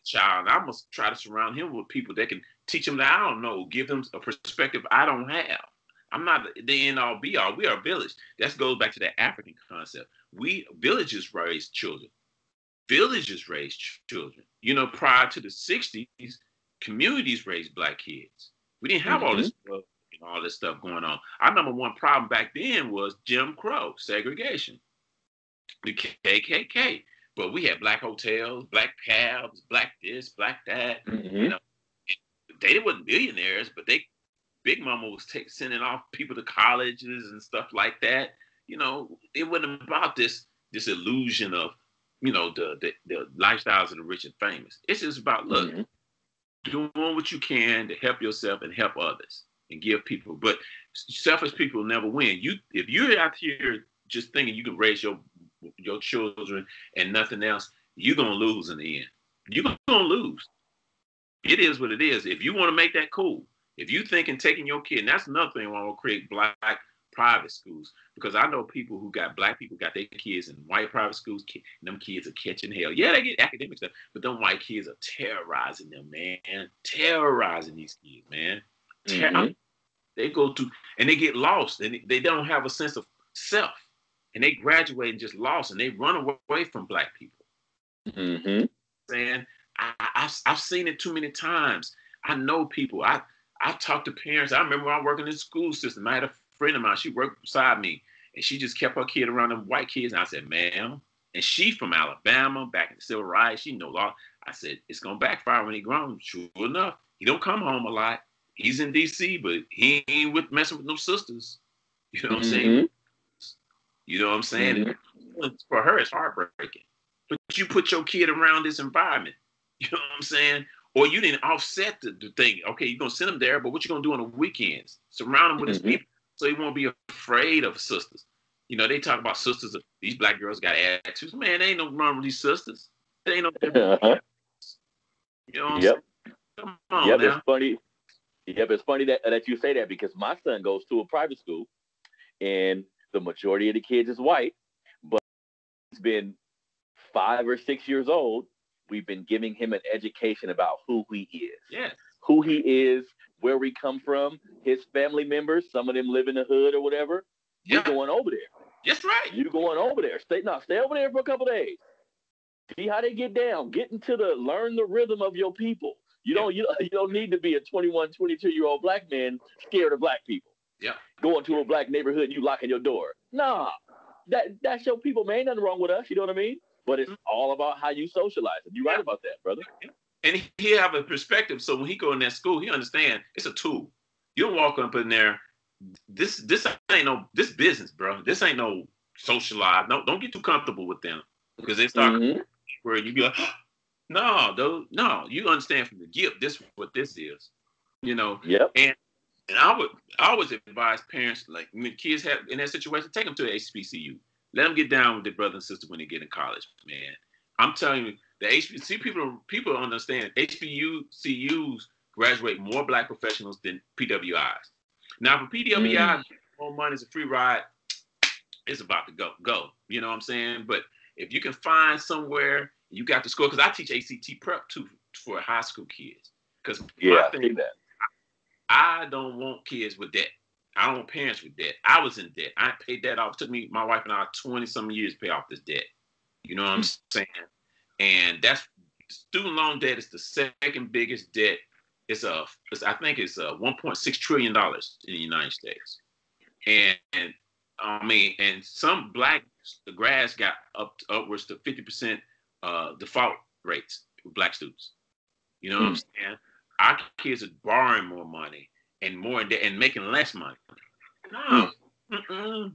child, and I'm going to try to surround him with people that can teach him that I don't know, give them a perspective I don't have. I'm not the end all be all. We are a village. That goes back to that African concept. Villages raise children. Villages raise children. You know, prior to the 60s, communities raised Black kids. We didn't have all this stuff and all this stuff going on. Our number one problem back then was Jim Crow, segregation, the KKK. But we had Black hotels, Black cabs, Black this, Black that. You know, they wasn't billionaires, but Big Mama was sending off people to colleges and stuff like that. You know, it wasn't about this illusion of, you know, the lifestyles of the rich and famous. It's just about, look, doing what you can to help yourself and help others and give people. But selfish people never win. If you're out here just thinking you can raise your children and nothing else, you're gonna lose in the end. You're gonna lose. It is what it is. If you want to make that cool, if you thinking taking your kid, and that's another thing why we'll create Black private schools, because I know people who got Black people got their kids in white private schools, and them kids are catching hell. Yeah, they get academic stuff, but them white kids are terrorizing them, man. Terrorizing these kids, man. They go to, and they get lost, and they don't have a sense of self, and they graduate and just lost, and they run away from Black people. Saying, I've seen it too many times. I know people. I've talked to parents. I remember when I was working in the school system. I had a friend of mine. She worked beside me, and she just kept her kid around them white kids. And I said, ma'am, and she from Alabama, back in the civil rights. She know law. I said, it's gonna backfire when he grown. Sure enough, he don't come home a lot. He's in D.C., but he ain't messing with no sisters. You know what I'm saying? You know what I'm saying? For her, it's heartbreaking. But you put your kid around this environment. You know what I'm saying? Or you didn't offset the thing. Okay, you're going to send him there, but what you going to do on the weekends? Surround him with his people so he won't be afraid of sisters. You know, they talk about sisters. These Black girls got attitudes. Man, there ain't no wrong with these sisters. There ain't no difference. You know what I'm saying? Come on now. It's funny. It's funny that you say that, because my son goes to a private school, and the majority of the kids is white, but he's been 5 or 6 years old. We've been giving him an education about who he is, who he is, where we come from, his family members. Some of them live in the hood or whatever. We're going over there. That's right. You're going over there. Stay over there for a couple of days. See how they get down. Get into learn the rhythm of your people. You Yep. don't you don't need to be a 21, 22-year-old black man scared of black people. Yep. Going to a black neighborhood and you locking your door. Nah, that's your people, man. Ain't nothing wrong with us. You know what I mean? But it's all about how you socialize. And you're right about that, brother. And he have a perspective. So when he go in that school, he understand it's a tool. You don't walk up in there. This ain't no this business, bro. This ain't no socialize. No, don't get too comfortable with them because they start where you be like, no, you understand from the gift. This is what this is, you know. Yep. And I always advise parents, like when kids have in that situation, take them to the HBCU. Let them get down with their brother and sister when they get in college, man. I'm telling you, the HBCU people understand HBCUs graduate more black professionals than PWIs. Now, for PWIs, more money is a free ride. It's about to go. You know what I'm saying? But if you can find somewhere you got to score, because I teach ACT prep too for high school kids. Because my thing, I don't want kids with debt. I don't want parents with debt. I was in debt. I paid that off. It took me, my wife and I, 20-some years to pay off this debt. You know what I'm saying? And that's student loan debt is the second biggest debt. I think it's $1.6 trillion in the United States. And I mean, and some the grads got upwards to 50% default rates with black students. You know what I'm saying? Our kids are borrowing more money and more in debt and making less money. No,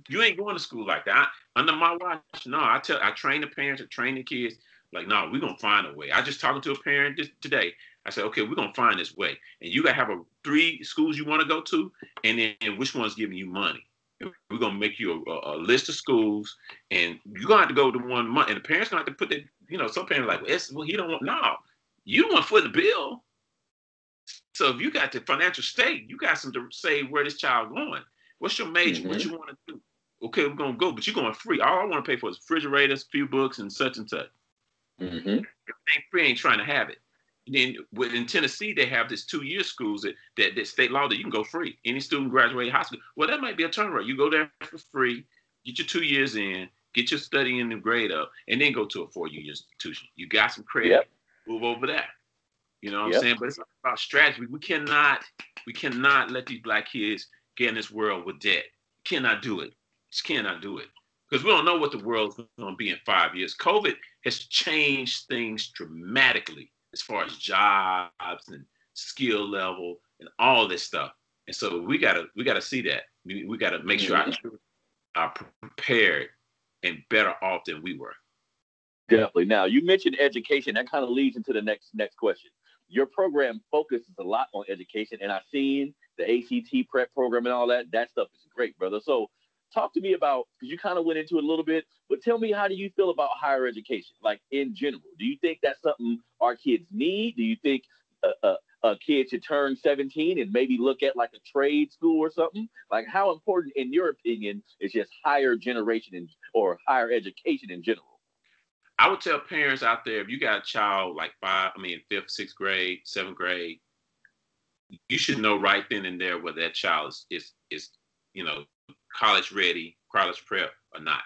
you ain't going to school like that. Under my watch, no. I train the parents, I train the kids. Like, no, we're gonna find a way. I just talking to a parent today. I said, okay, we're gonna find this way, and you gotta have 3 schools you want to go to, and then which one's giving you money. We're gonna make you a list of schools, and you're gonna have to go to one month. And the parents gonna have to put that. You know, some parents are like, well, he don't want. No, you don't want to foot the bill. So if you got the financial state, you got some to say where this child going. What's your major? What you want to do? Okay, we're gonna go, but you're going free. All I want to pay for is refrigerators, few books, and such and such. Everything free, ain't trying to have it. Then in Tennessee, they have this 2-year schools that state law that you can go free. Any student graduating high school. Well, that might be a turnaround. You go there for free, get your 2 years in, get your study in the grade up, and then go to a 4-year institution. You got some credit, move over there. You know what I'm saying? But it's about strategy. We cannot let these black kids get in this world with debt. Cannot do it. Just cannot do it. Because we don't know what the world's going to be in 5 years. COVID has changed things dramatically as far as jobs and skill level and all this stuff. And so we gotta see that. We gotta make sure our children are prepared and better off than we were. Definitely. Now, you mentioned education. That kind of leads into the next question. Your program focuses a lot on education, and I've seen the ACT prep program and all that. That stuff is great, brother. So talk to me about, because you kind of went into it a little bit, but tell me, how do you feel about higher education, like in general? Do you think that's something our kids need? Do you think a kid should turn 17 and maybe look at like a trade school or something? Like, how important, in your opinion, is just higher generation or higher education in general? I would tell parents out there, if you got a child like 5th, 6th grade, 7th grade, you should know right then and there whether that child is college ready, college prep or not.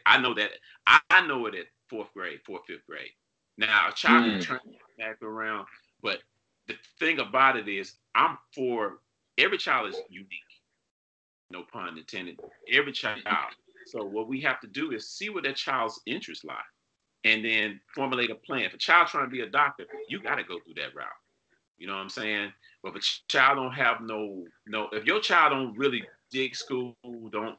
I know that. I know it at 4th, 5th grade. Now a child can turn back around, but the thing about it is, I'm for every child is unique. No pun intended. Every child. So what we have to do is see where that child's interests lie, and then formulate a plan. If a child trying to be a doctor, you got to go through that route. You know what I'm saying? But if a child don't have if your child don't really dig school, don't,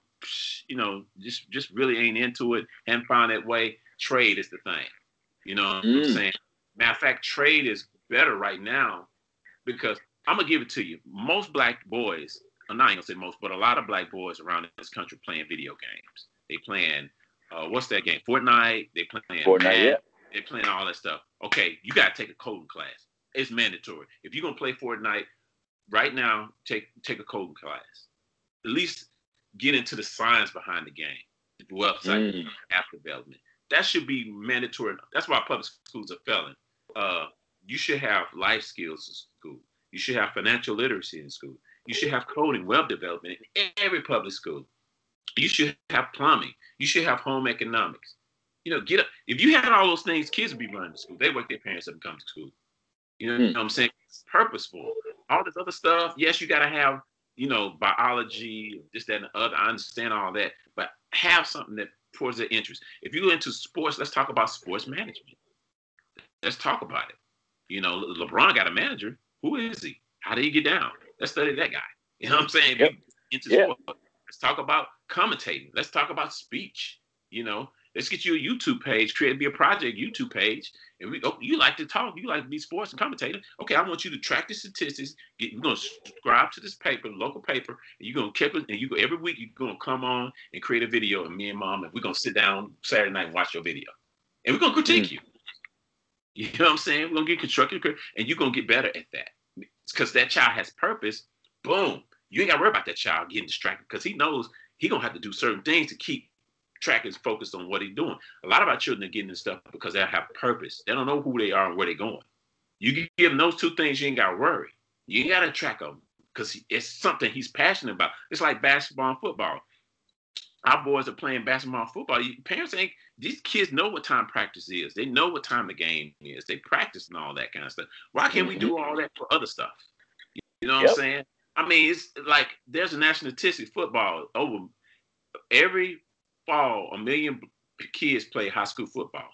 just really ain't into it and found that way, trade is the thing. You know what I'm saying? Matter of fact, trade is better right now because I'm going to give it to you. Most black boys, I'm not going to say most, but a lot of black boys around this country playing video games. They playing, what's that game? Fortnite. They playing Fortnite, yeah. They playing all that stuff. Okay, you got to take a coding class. It's mandatory. If you're going to play Fortnite right now, take a coding class. At least get into the science behind the game, the website, app development. That should be mandatory. That's why public schools are failing. You should have life skills in school. You should have financial literacy in school. You should have coding, web development in every public school. You should have plumbing. You should have home economics. Get up. If you had all those things, kids would be running to school. They wake their parents up and come to school. You know what I'm saying? It's purposeful. All this other stuff, yes, you got to have, biology, this, that, and the other. I understand all that. But have something that towards their interest. If you go into sports, let's talk about sports management. Let's talk about it. LeBron got a manager. Who is he? How did he get down? Let's study that guy. You know what I'm saying? Yep. Into sport. Let's talk about commentating. Let's talk about speech. Let's get you a YouTube page, be a project YouTube page. And you like to talk, you like to be sports and commentator. Okay, I want you to track the statistics. You're gonna subscribe to this paper, local paper, and you're gonna keep it. And every week you're gonna come on and create a video. And me and Mom, and we're gonna sit down Saturday night and watch your video, and we're gonna critique you. You know what I'm saying? We're gonna get constructive, and you're gonna get better at that because that child has purpose. Boom, you ain't gotta worry about that child getting distracted because he knows he's gonna have to do certain things to keep track is focused on what he's doing. A lot of our children are getting this stuff because they have purpose. They don't know who they are and where they're going. You give them those two things, you ain't got to worry. You ain't got to track them because it's something he's passionate about. It's like basketball and football. Our boys are playing basketball and football. These kids know what time practice is. They know what time the game is. They practice and all that kind of stuff. Why can't we do all that for other stuff? You know what I'm saying? I mean, it's like there's a national statistic football over every fall, 1 million kids play high school football.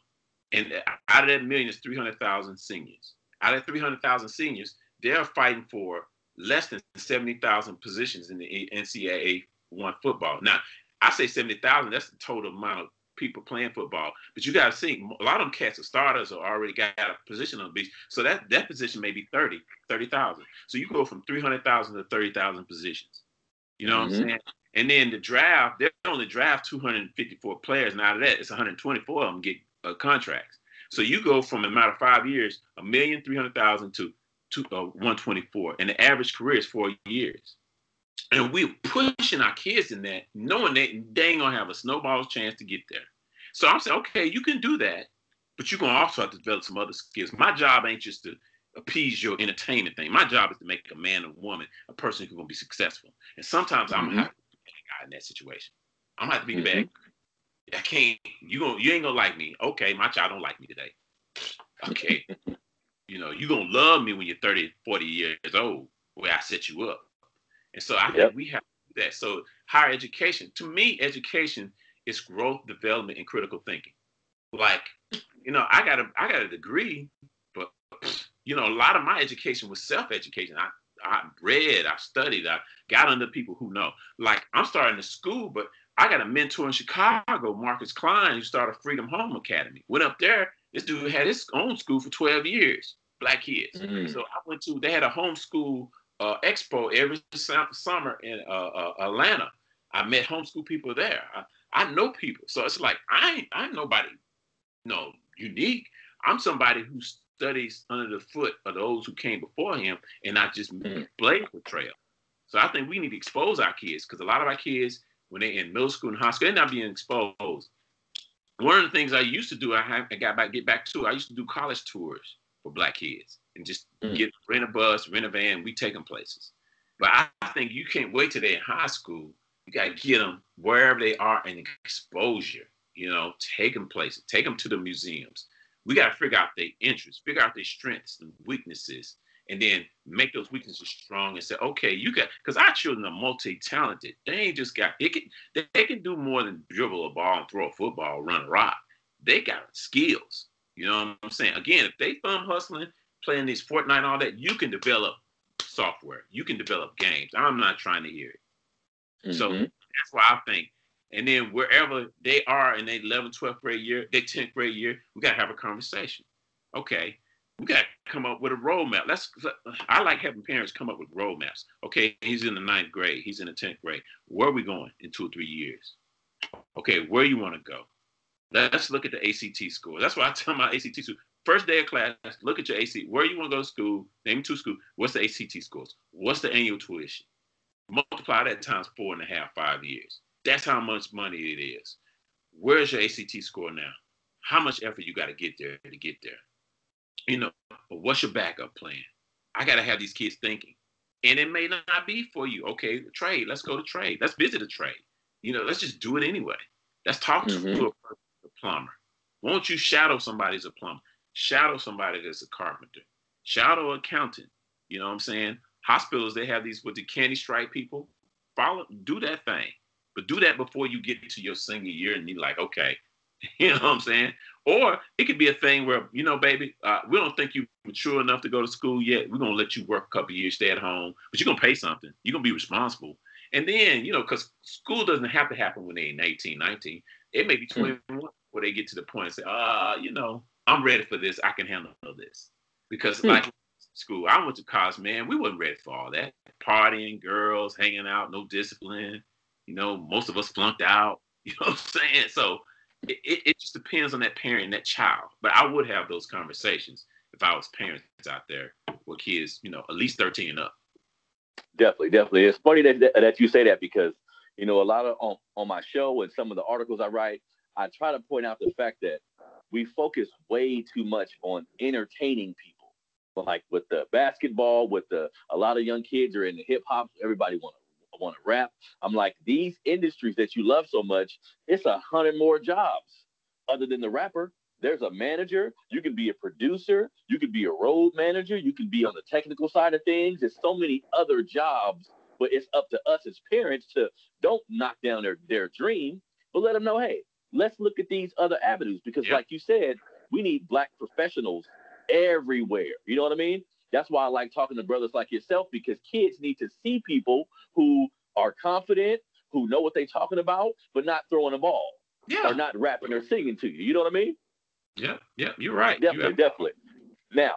And out of that million is 300,000 seniors. Out of 300,000 seniors, they're fighting for less than 70,000 positions in the NCAA 1 football. Now, I say 70,000, that's the total amount of people playing football. But you got to see, a lot of them cats are starters or already got a position on the beach. So that position may be 30,000. So you go from 300,000 to 30,000 positions. You know what I'm saying? And then the draft, they only draft 254 players. And out of that, it's 124 of them get contracts. So you go from, in a matter of 5 years, 1,300,000 to 124. And the average career is 4 years. And we're pushing our kids in that, knowing that they ain't going to have a snowball's chance to get there. So I'm saying, okay, you can do that, but you're going to also have to develop some other skills. My job ain't just to appease your entertainment thing. My job is to make a man or woman, a person who's going to be successful. And sometimes I'm going to have to be the bad guy in that situation. I'm going to have to be the bad guy. I can't, you ain't going to like me. Okay, my child don't like me today. Okay. You're going to love me when you're 30, 40 years old, where I set you up. And so I think we have to do that. So higher education, to me, education is growth, development, and critical thinking. Like, I got a degree, but a lot of my education was self-education. I read, I studied, I got under people who know. Like, I'm starting to school, but I got a mentor in Chicago, Marcus Klein, who started Freedom Home Academy. Went up there, this dude had his own school for 12 years, Black kids. So I they had a homeschool expo every summer in Atlanta. I met homeschool people there. I know people. So it's like, I'm nobody, unique. I'm somebody who studies under the foot of those who came before him, and not just blaze the trail. So I think we need to expose our kids, because a lot of our kids, when they're in middle school and high school, they're not being exposed. One of the things I used to do, get back to, I used to do college tours for Black kids and just rent a bus, rent a van, we take them places. But I think you can't wait till they're in high school. You got to get them wherever they are and exposure, take them places, take them to the museums. We got to figure out their interests, figure out their strengths and weaknesses, and then make those weaknesses strong and say, okay, because our children are multi-talented. They ain't just they can do more than dribble a ball and throw a football, run a rock. They got skills. You know what I'm saying? Again, if they thumb hustling, playing these Fortnite and all that, you can develop software. You can develop games. I'm not trying to hear it. So that's why I think. And then wherever they are in their 11th, 12th grade year, their 10th grade year, we got to have a conversation. Okay, we got to come up with a roadmap. I like having parents come up with roadmaps. Okay, he's in the 9th grade. He's in the 10th grade. Where are we going in 2 or 3 years? Okay, where you want to go? Let's look at the ACT score. That's why I tell my ACT students, first day of class, look at your ACT. Where you want to go to school? Name 2 schools. What's the ACT scores? What's the annual tuition? Multiply that times 4.5, 5 years. That's how much money it is. Where's your ACT score now? How much effort you got to get there to get there? But what's your backup plan? I got to have these kids thinking. And it may not be for you. Okay, trade. Let's go to trade. Let's visit a trade. Let's just do it anyway. Let's talk to a plumber. Won't you shadow somebody as a plumber? Shadow somebody that's a carpenter. Shadow accountant. You know what I'm saying? Hospitals, they have these with the candy stripe people. Do that thing. But do that before you get to your senior year and you're like, okay, you know what I'm saying? Or it could be a thing where, baby, we don't think you're mature enough to go to school yet. We're going to let you work a couple of years, stay at home, but you're going to pay something. You're going to be responsible. And then, because school doesn't have to happen when they're 18, 19. It may be 21 where they get to the point and say, I'm ready for this. I can handle this. Because like school, I went to college, man, we wasn't ready for all that. Partying, girls, hanging out, no discipline. Most of us flunked out. You know what I'm saying? So it just depends on that parent and that child. But I would have those conversations if I was parents out there with kids, at least 13 and up. Definitely. It's funny that you say that because, a lot of on my show and some of the articles I write, I try to point out the fact that we focus way too much on entertaining people. But like with the basketball, a lot of young kids are in the hip hop. Everybody want to rap. I'm like, these industries that you love so much, it's 100 more jobs other than the rapper. There's a manager. You can be a producer. You could be a road manager. You can be on the technical side of things. There's so many other jobs, but it's up to us as parents to don't knock down their dream, but let them know, hey, let's look at these other avenues because like you said, we need Black professionals everywhere. You know what I mean? That's why I like talking to brothers like yourself because kids need to see people who are confident, who know what they're talking about, but not throwing a ball or not rapping or singing to you. You know what I mean? Yeah, you're right. Definitely. Now,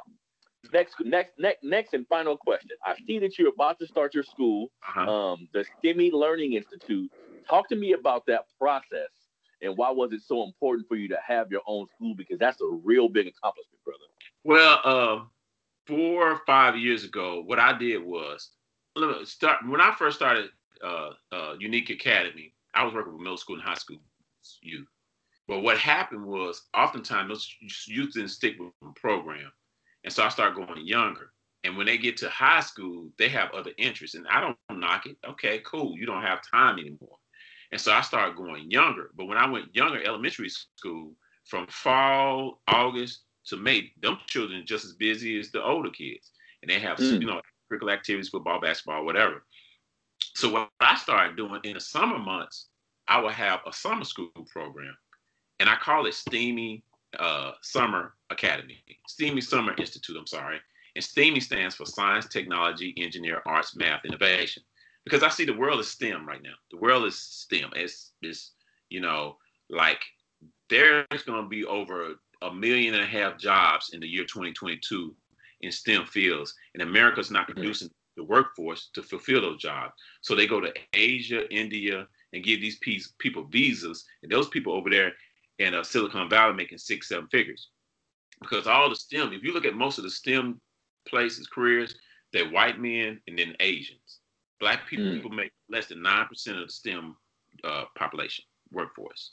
next and final question. I see that you're about to start your school, the STEMI Learning Institute. Talk to me about that process and why was it so important for you to have your own school? Because that's a real big accomplishment, brother. Well, 4 or 5 years ago, what I did was when I first started U.U.N.I.K Academy. I was working with middle school and high school youth. But what happened was oftentimes those youth didn't stick with the program. And so I started going younger. And when they get to high school, they have other interests. And I don't knock it. Okay, cool. You don't have time anymore. And so I started going younger. But when I went younger, elementary school, from fall, August to May, them children are just as busy as the older kids. And they have, curricular activities, football, basketball, whatever. So what I started doing in the summer months, I would have a summer school program. And I call it STEAMY Summer Academy, STEAMY Summer Institute, I'm sorry. And STEAMY stands for Science, Technology, Engineer, Arts, Math, Innovation. Because I see the world is STEM right now. The world is STEM. It's like there's going to be over 1.5 million jobs in the year 2022 in STEM fields. And America's not producing the workforce to fulfill those jobs. So they go to Asia, India, and give these people visas. And those people over there in Silicon Valley making 6-7 figures. Because all the STEM, if you look at most of the STEM places, careers, they're white men and then Asians. Black people make less than 9% of the STEM population workforce.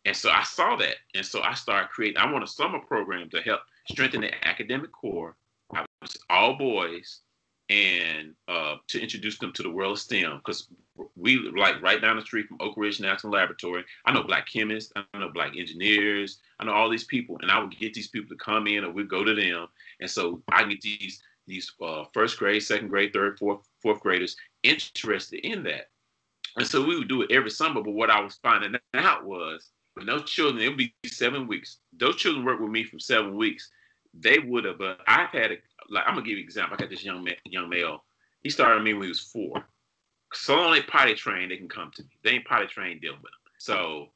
And so I saw that. And so I started creating, I want a summer program to help strengthen the academic core. I was all boys and to introduce them to the world of STEM, because we like right down the street from Oak Ridge National Laboratory. I know Black chemists, I know Black engineers, I know all these people, and I would get these people to come in, or we'd go to them, and so I get these first grade, second grade, third, fourth graders interested in that, and so we would do it every summer. But what I was finding out was, when those children, it would be 7 weeks. Those children worked with me for 7 weeks. They would have, I've had I'm gonna give you an example. I got this young male. He started with me when he was 4. So long they potty trained, they can come to me. They ain't potty trained, dealing with them. So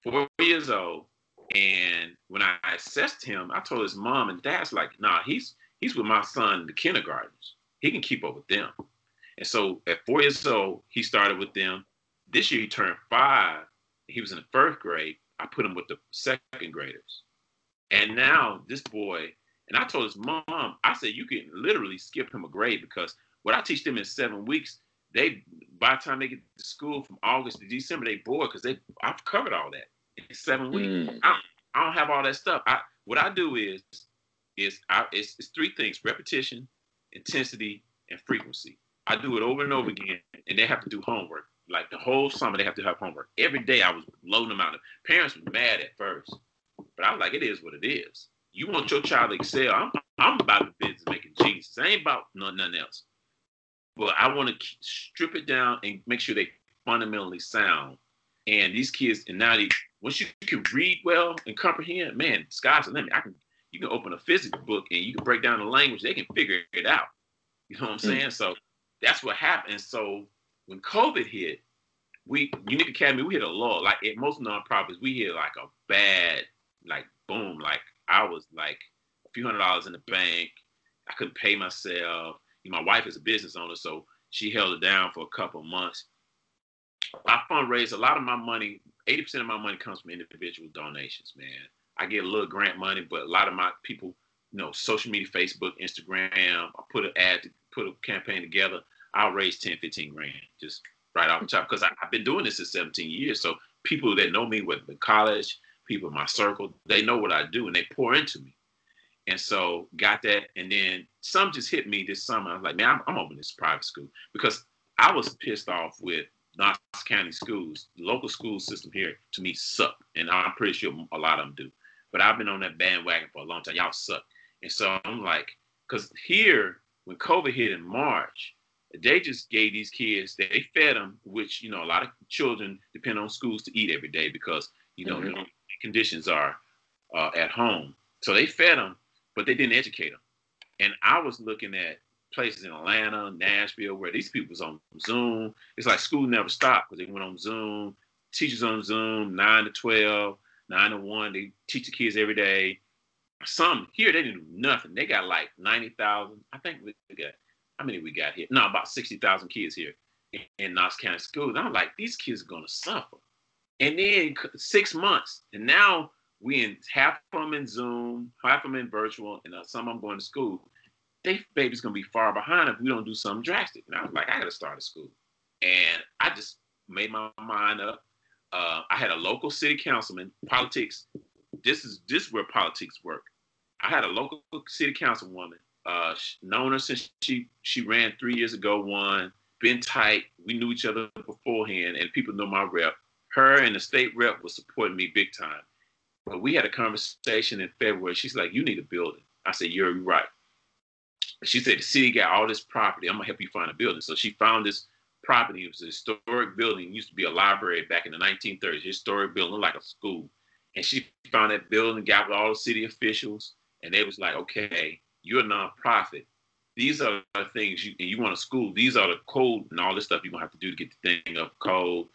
4 years old, and when I assessed him, I told his mom and dad's like, nah, he's with my son, the kindergartners. He can keep up with them. And so at 4 years old, he started with them. This year he turned 5. He was in the first grade. I put him with the second graders. And now this boy, and I told his mom, I said, you can literally skip him a grade, because what I teach them in 7 weeks, by the time they get to school from August to December, they bored, because I've covered all that in 7 weeks. I don't have all that stuff. What I do is it's 3 things: repetition, intensity, and frequency. I do it over and over again, and they have to do homework. Like the whole summer, they have to have homework. Every day I was loading them out. Parents were mad at first. But I was like, it is what it is. You want your child to excel. I'm about the business making Jesus. I ain't about nothing else. But I want to strip it down and make sure they fundamentally sound. And these kids, and now once you can read well and comprehend, man, sky's the limit. You can open a physics book and you can break down the language. They can figure it out. You know what I'm saying? So that's what happened. So when COVID hit, U.N.I.K Academy, we hit a lull. Like at most nonprofits, we hit like a bad, like boom. Like I was like a few $100s in the bank. I couldn't pay myself. My wife is a business owner, so she held it down for a couple of months. I fundraise a lot of my money. 80% of my money comes from individual donations, man. I get a little grant money, but a lot of my people, social media, Facebook, Instagram, I put a campaign together. I'll raise 10, 15 grand just right off the top because I've been doing this for 17 years. So people that know me, whether in college, people in my circle, they know what I do and they pour into me. And so got that. And then some just hit me this summer. I was like, man, I'm opening this private school because I was pissed off with Knox County schools. The local school system here to me suck. And I'm pretty sure a lot of them do. But I've been on that bandwagon for a long time. Y'all suck. And so I'm like, because here, when COVID hit in March, they just gave these kids, they fed them, which, a lot of children depend on schools to eat every day because, the conditions are at home. So they fed them, but they didn't educate them. And I was looking at places in Atlanta, Nashville, where these people was on Zoom. It's like school never stopped because they went on Zoom, teachers on Zoom, 9 to 12, 9 to 1. They teach the kids every day. Some here, they didn't do nothing. They got like 90,000. I think we got, how many we got here? No, about 60,000 kids here in Knox County schools. And I'm like, these kids are going to suffer. And then 6 months, and now we in half of them in Zoom, half of them in virtual, and some of them going to school. They baby's going to be far behind if we don't do something drastic. And I was like, I got to start a school. And I just made my mind up. I had a local city councilman, politics. This is where politics work. I had a local city councilwoman, known her since she ran 3 years ago, won, been tight. We knew each other beforehand, and people know my rep. Her and the state rep was supporting me big time. But we had a conversation in February. She's like, you need a building. I said, you're right. She said, the city got all this property. I'm going to help you find a building. So she found this property. It was a historic building. It used to be a library back in the 1930s. Historic building, like a school. And she found that building, got with all the city officials. And they was like, okay, you're a nonprofit. These are the things you want a school. These are the code and all this stuff you're going to have to do to get the thing up code.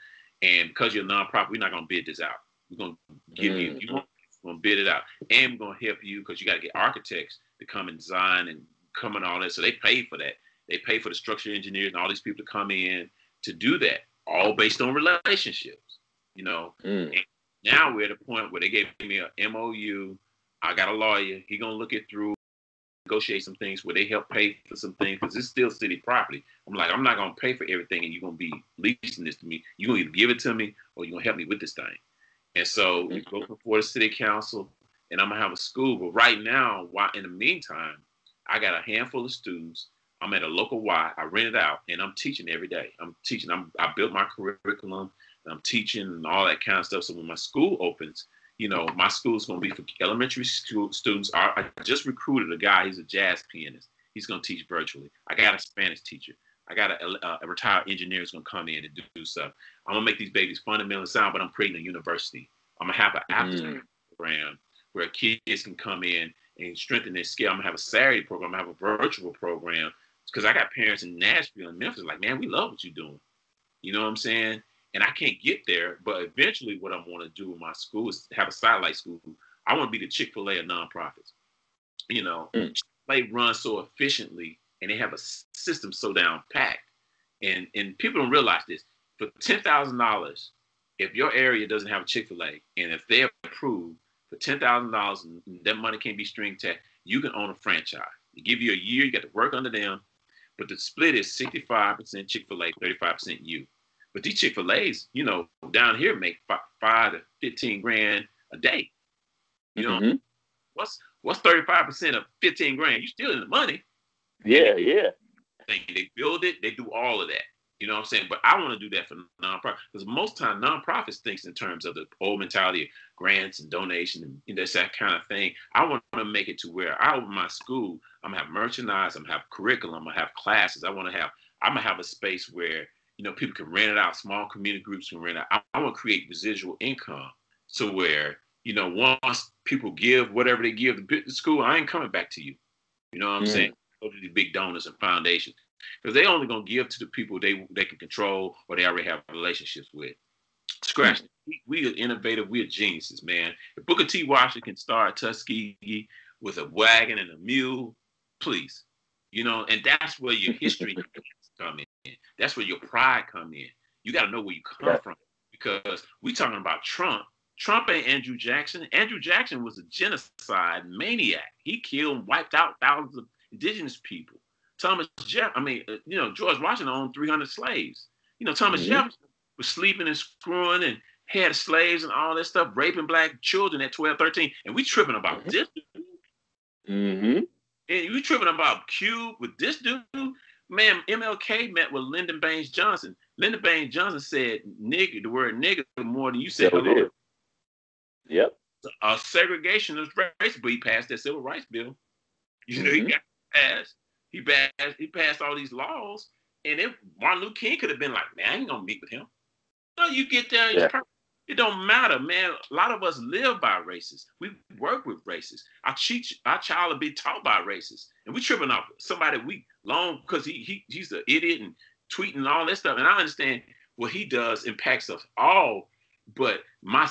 And because you're a nonprofit, we're not going to bid this out. We're going to give you, we're going to bid it out. And we're going to help you because you got to get architects to come and design and come and all that. So they pay for that. They pay for the structural engineers and all these people to come in to do that, all based on relationships, And now we're at a point where they gave me an MOU. I got a lawyer. He's going to look it through, negotiate some things where they help pay for some things because it's still city property. I'm like, I'm not going to pay for everything and you're going to be leasing this to me. You're going to either give it to me or you're going to help me with this thing. And so we go before the city council and I'm going to have a school. But right now, in the meantime, I got a handful of students. I'm at a local Y. I rent it out and I'm teaching every day. I'm teaching. I built my curriculum and I'm teaching and all that kind of stuff. So when my school opens, my school is going to be for elementary school students. I just recruited a guy. He's a jazz pianist. He's going to teach virtually. I got a Spanish teacher. I got a retired engineer who's going to come in and do stuff. I'm going to make these babies fundamentally sound, but I'm creating a university. I'm going to have an after-school program where kids can come in and strengthen their skill. I'm going to have a Saturday program. I'm going to have a virtual program because I got parents in Nashville and Memphis like, man, we love what you're doing. You know what I'm saying? And I can't get there, but eventually what I want to do in my school is have a satellite school. I want to be the Chick-fil-A of nonprofits. Chick-fil-A runs so efficiently and they have a system so down packed. And people don't realize this. For $10,000, if your area doesn't have a Chick-fil-A and if they're approved for $10,000 and that money can't be string tagged, you can own a franchise. They give you a year, you got to work under them, but the split is 65% Chick-fil-A, 35% you. But these Chick-fil-A's, down here make 5 to 15 grand a day. What's 35% of 15 grand? You're still in the money. Yeah. They build it. They do all of that. You know what I'm saying? But I want to do that for nonprofit because most time nonprofits thinks in terms of the old mentality of grants and donation and that's that kind of thing. I want to make it to where I open my school, I'm gonna have merchandise, I'm gonna have curriculum, I'm gonna have classes. I'm gonna have a space where people can rent it out, small community groups can rent it out. I want to create residual income so where once people give whatever they give the school, I ain't coming back to you. You know what I'm saying? Go to the big donors and foundations. Because they only gonna give to the people they can control or they already have relationships with. Scratch. We are innovative. We are geniuses, man. If Booker T. Washington can start Tuskegee with a wagon and a mule, please, and that's where your history come in. That's where your pride come in. You got to know where you come from because we talking about Trump. Trump ain't Andrew Jackson. Andrew Jackson was a genocide maniac. He killed and wiped out thousands of indigenous people. George Washington owned 300 slaves. Thomas Jefferson was sleeping and screwing and had slaves and all that stuff, raping black children at 12, 13. And we tripping about this dude. And we tripping about Cube with this dude. Man, MLK met with Lyndon Baines Johnson. Lyndon Baines Johnson said nigger, the word nigger more than you said hello. Yep. A segregationist race, but he passed that civil rights bill. He got passed. He passed all these laws, and Martin Luther King could have been like, man, I ain't gonna meet with him. You get there, it don't matter, man. A lot of us live by racists. We work with racists. Our child will be taught by racists, and we tripping off somebody we long because he's an idiot and tweeting and all that stuff. And I understand what he does impacts us all, but my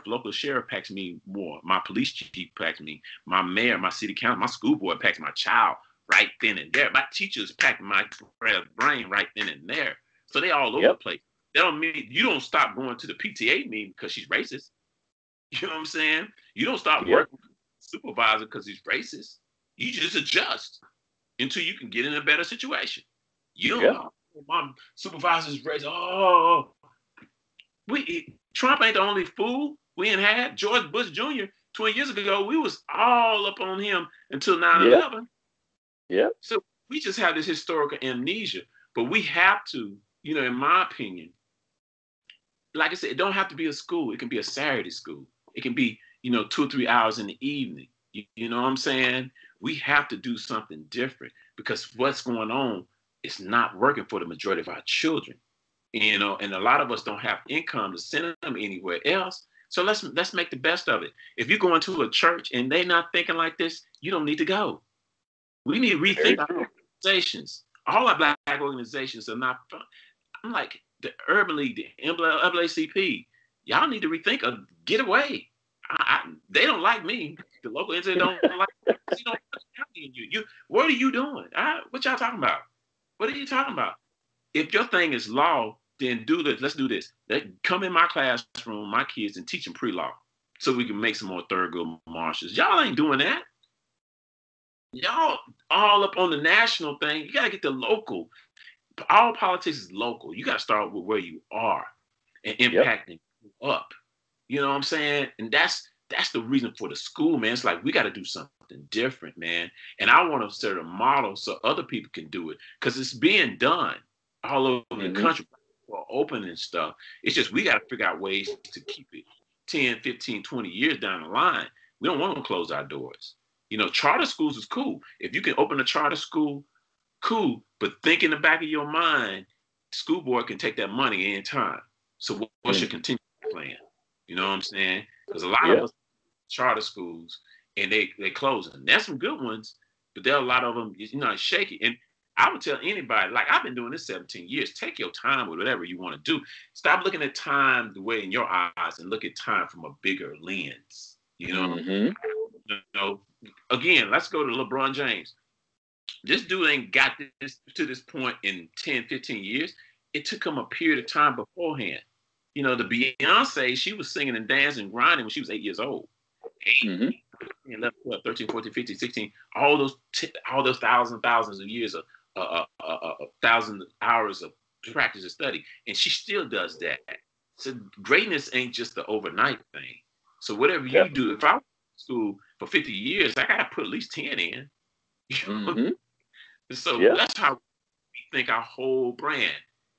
local sheriff impacts me more. My police chief impacts me. My mayor, my city council, my school board impacts my child right then and there. My teachers pack my brain right then and there. So they all over the place. That don't mean you don't stop going to the PTA meeting because she's racist. You know what I'm saying? You don't stop working with the supervisor because he's racist. You just adjust until you can get in a better situation. You don't know, my supervisor's racist. Oh, Trump ain't the only fool we ain't had. George Bush Jr. 20 years ago, we was all up on him until 9/11. Yeah. So we just have this historical amnesia, but we have to, in my opinion, like I said, it don't have to be a school. It can be a Saturday school. It can be, 2 or 3 hours in the evening. You know what I'm saying? We have to do something different because what's going on is not working for the majority of our children. And a lot of us don't have income to send them anywhere else. So let's make the best of it. If you go into a church and they're not thinking like this, you don't need to go. We need to rethink our organizations. All our black organizations are not. I'm like the Urban League, the NAACP. Y'all need to rethink or get away. They don't like me. The local entity don't like me. What are you doing? What y'all talking about? What are you talking about? If your thing is law, then do this. Let's do this. Come in my classroom, my kids, and teach them pre-law so we can make some more Thurgood Marshalls. Y'all ain't doing that. Y'all all up on the national thing. You got to get the local. All politics is local. You got to start with where you are and impacting up. You know what I'm saying? And that's the reason for the school, man. It's like we got to do something different, man. And I want to set a model so other people can do it because it's being done all over the country for opening stuff. It's just we got to figure out ways to keep it 10, 15, 20 years down the line. We don't want to close our doors. Charter schools is cool. If you can open a charter school, cool. But think in the back of your mind, school board can take that money anytime. So what's your contingency plan? You know what I'm saying? Because a lot of us charter schools and they closing. There's some good ones, but there are a lot of them, shaky. And I would tell anybody, like I've been doing this 17 years, take your time with whatever you want to do. Stop looking at time the way in your eyes and look at time from a bigger lens. Again, let's go to LeBron James. This dude ain't got this to this point in 10, 15 years. It took him a period of time beforehand. The Beyonce, she was singing and dancing and grinding when she was 8 years old. 8, 11, 12, 13, 14, 15, 16, all those thousands of years of 1,000 hours of practice and study. And she still does that. So greatness ain't just the overnight thing. So whatever you do, if I went to school for 50 years, I got to put at least 10 in. So that's how we think our whole brand.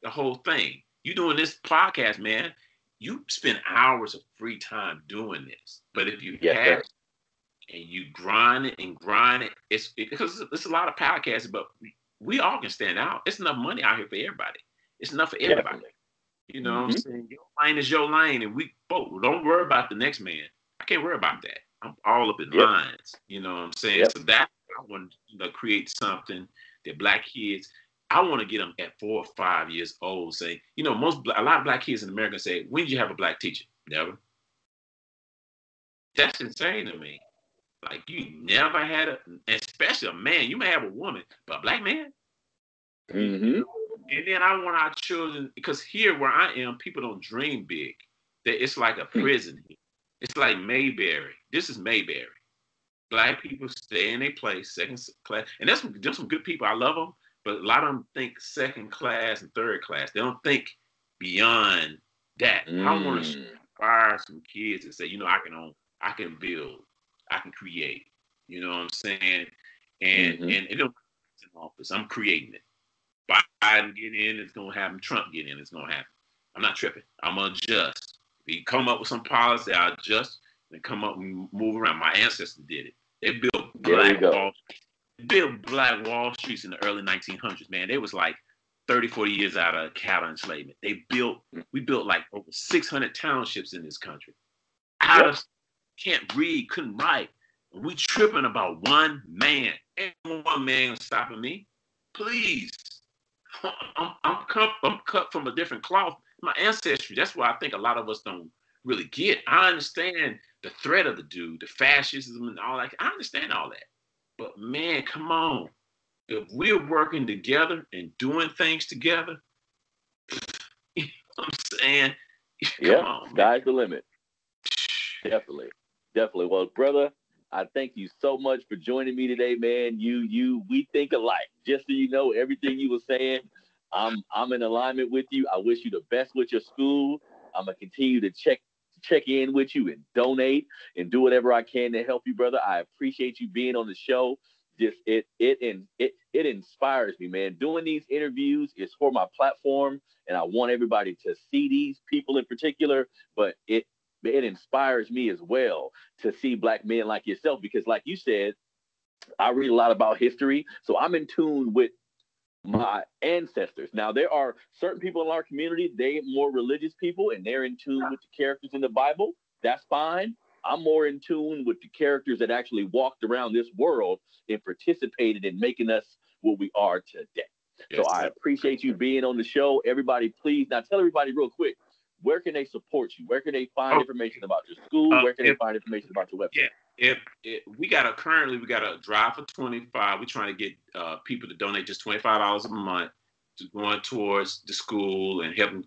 the whole thing. You doing this podcast, man, you spend hours of free time doing this. But if you Yes, have sir. and you grind it, it's because it's a lot of podcasts, but we all can stand out. It's enough money out here for everybody. It's enough for everybody. Definitely. You know what I'm saying? Your lane is your lane, and we both don't worry about the next man. I can't worry about that. I'm all up in Yep. lines. You know what I'm saying? Yep. So that I want to create something that black kids. I want to get them at 4 or 5 years old. Say, a lot of black kids in America say, "When did you have a black teacher?" Never. That's insane to me. Like you never had especially a man. You may have a woman, but a black man. Mm-hmm. And then I want our children, because here where I am, people don't dream big. That it's like a prison. It's like Mayberry. This is Mayberry. Black people stay in their place, second class, and there's some good people. I love them, but a lot of them think second class and third class. They don't think beyond that. I want to inspire some kids and say, I can build, I can create. You know what I'm saying? And it don't in office. I'm creating it. Biden get in, it's gonna happen. Trump get in, it's gonna happen. I'm not tripping. I'm gonna adjust. If he come up with some policy, I adjust and come up and move around. My ancestors did it. They built black Wall Streets in the early 1900s. Man, they was like 30, 40 years out of cattle enslavement. We built like over 600 townships in this country. Out of can't read, couldn't write. We tripping about one man. Ain't one man stopping me. Please. I'm cut from a different cloth. My ancestry. That's why I think a lot of us don't really get. I understand the threat of the dude, the fascism and all that. I understand all that. But man, come on. If we're working together and doing things together, you know what I'm saying? Come on, sky's the limit. Definitely. Well, brother, I thank you so much for joining me today, man. We think alike. Just so you know, everything you were saying, I'm in alignment with you. I wish you the best with your school. I'm gonna continue to check in with you and donate and do whatever I can to help you, brother. I appreciate you being on the show. Just it inspires me, man. Doing these interviews is for my platform, and I want everybody to see these people in particular. But it inspires me as well to see black men like yourself, because like you said, I read a lot about history, so I'm in tune with my ancestors. Now, there are certain people in our community, they more religious people, and they're in tune with the characters in the Bible. That's fine. I'm more in tune with the characters that actually walked around this world and participated in making us what we are today. So I appreciate you being on the show. Everybody, please, now tell everybody real quick, where can they support you? Where can they find information about your school? Where can they find information about your website? We got a drive for 25. We're trying to get people to donate just $25 a month to going towards the school and help them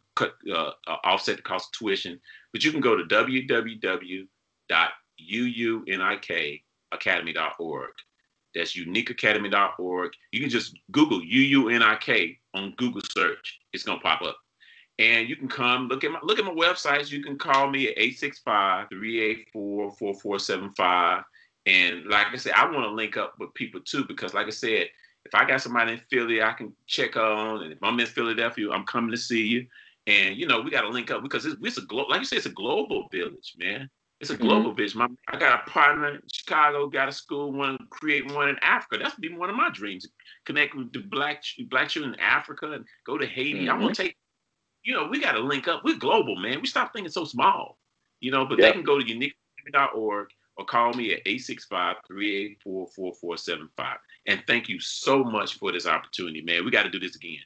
offset the cost of tuition. But you can go to www.U.U.N.I.K Academy.org. That's U.U.N.I.K Academy.org. You can just Google U.U.N.I.K on Google search. It's gonna pop up. And you can come look at my websites. You can call me at 865-384-4475. And like I said, I want to link up with people too, because like I said, if I got somebody in Philly I can check on, and if I'm in Philadelphia, I'm coming to see you. And we got to link up, because it's a like you said, it's a global village, man. It's a global village. I got a partner in Chicago, got a school, want to create one in Africa. That's be one of my dreams. Connect with the black children in Africa and go to Haiti. I want to take. We got to link up. We're global, man. We stop thinking so small, but they can go to U.U.N.I.K.org or call me at 865-384-4475. And thank you so much for this opportunity, man. We got to do this again.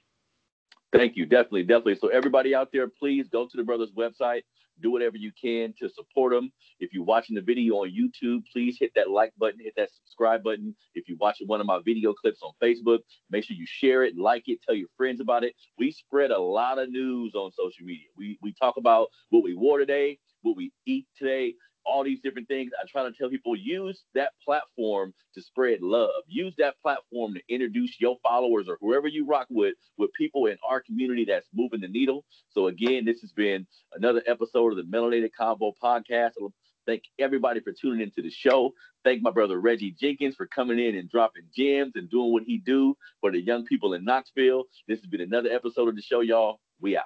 Thank you. Definitely. So everybody out there, please go to the brother's website. Do whatever you can to support them. If you're watching the video on YouTube, please hit that like button, hit that subscribe button. If you're watching one of my video clips on Facebook, make sure you share it, like it, tell your friends about it. We spread a lot of news on social media. We talk about what we wore today, what we eat today, all these different things. I try to tell people, use that platform to spread love. Use that platform to introduce your followers or whoever you rock with people in our community that's moving the needle. So again, this has been another episode of the Melanated Convo podcast. Thank everybody for tuning into the show. Thank my brother Reggie Jenkins for coming in and dropping gems and doing what he do for the young people in Knoxville. This has been another episode of the show, y'all. We out.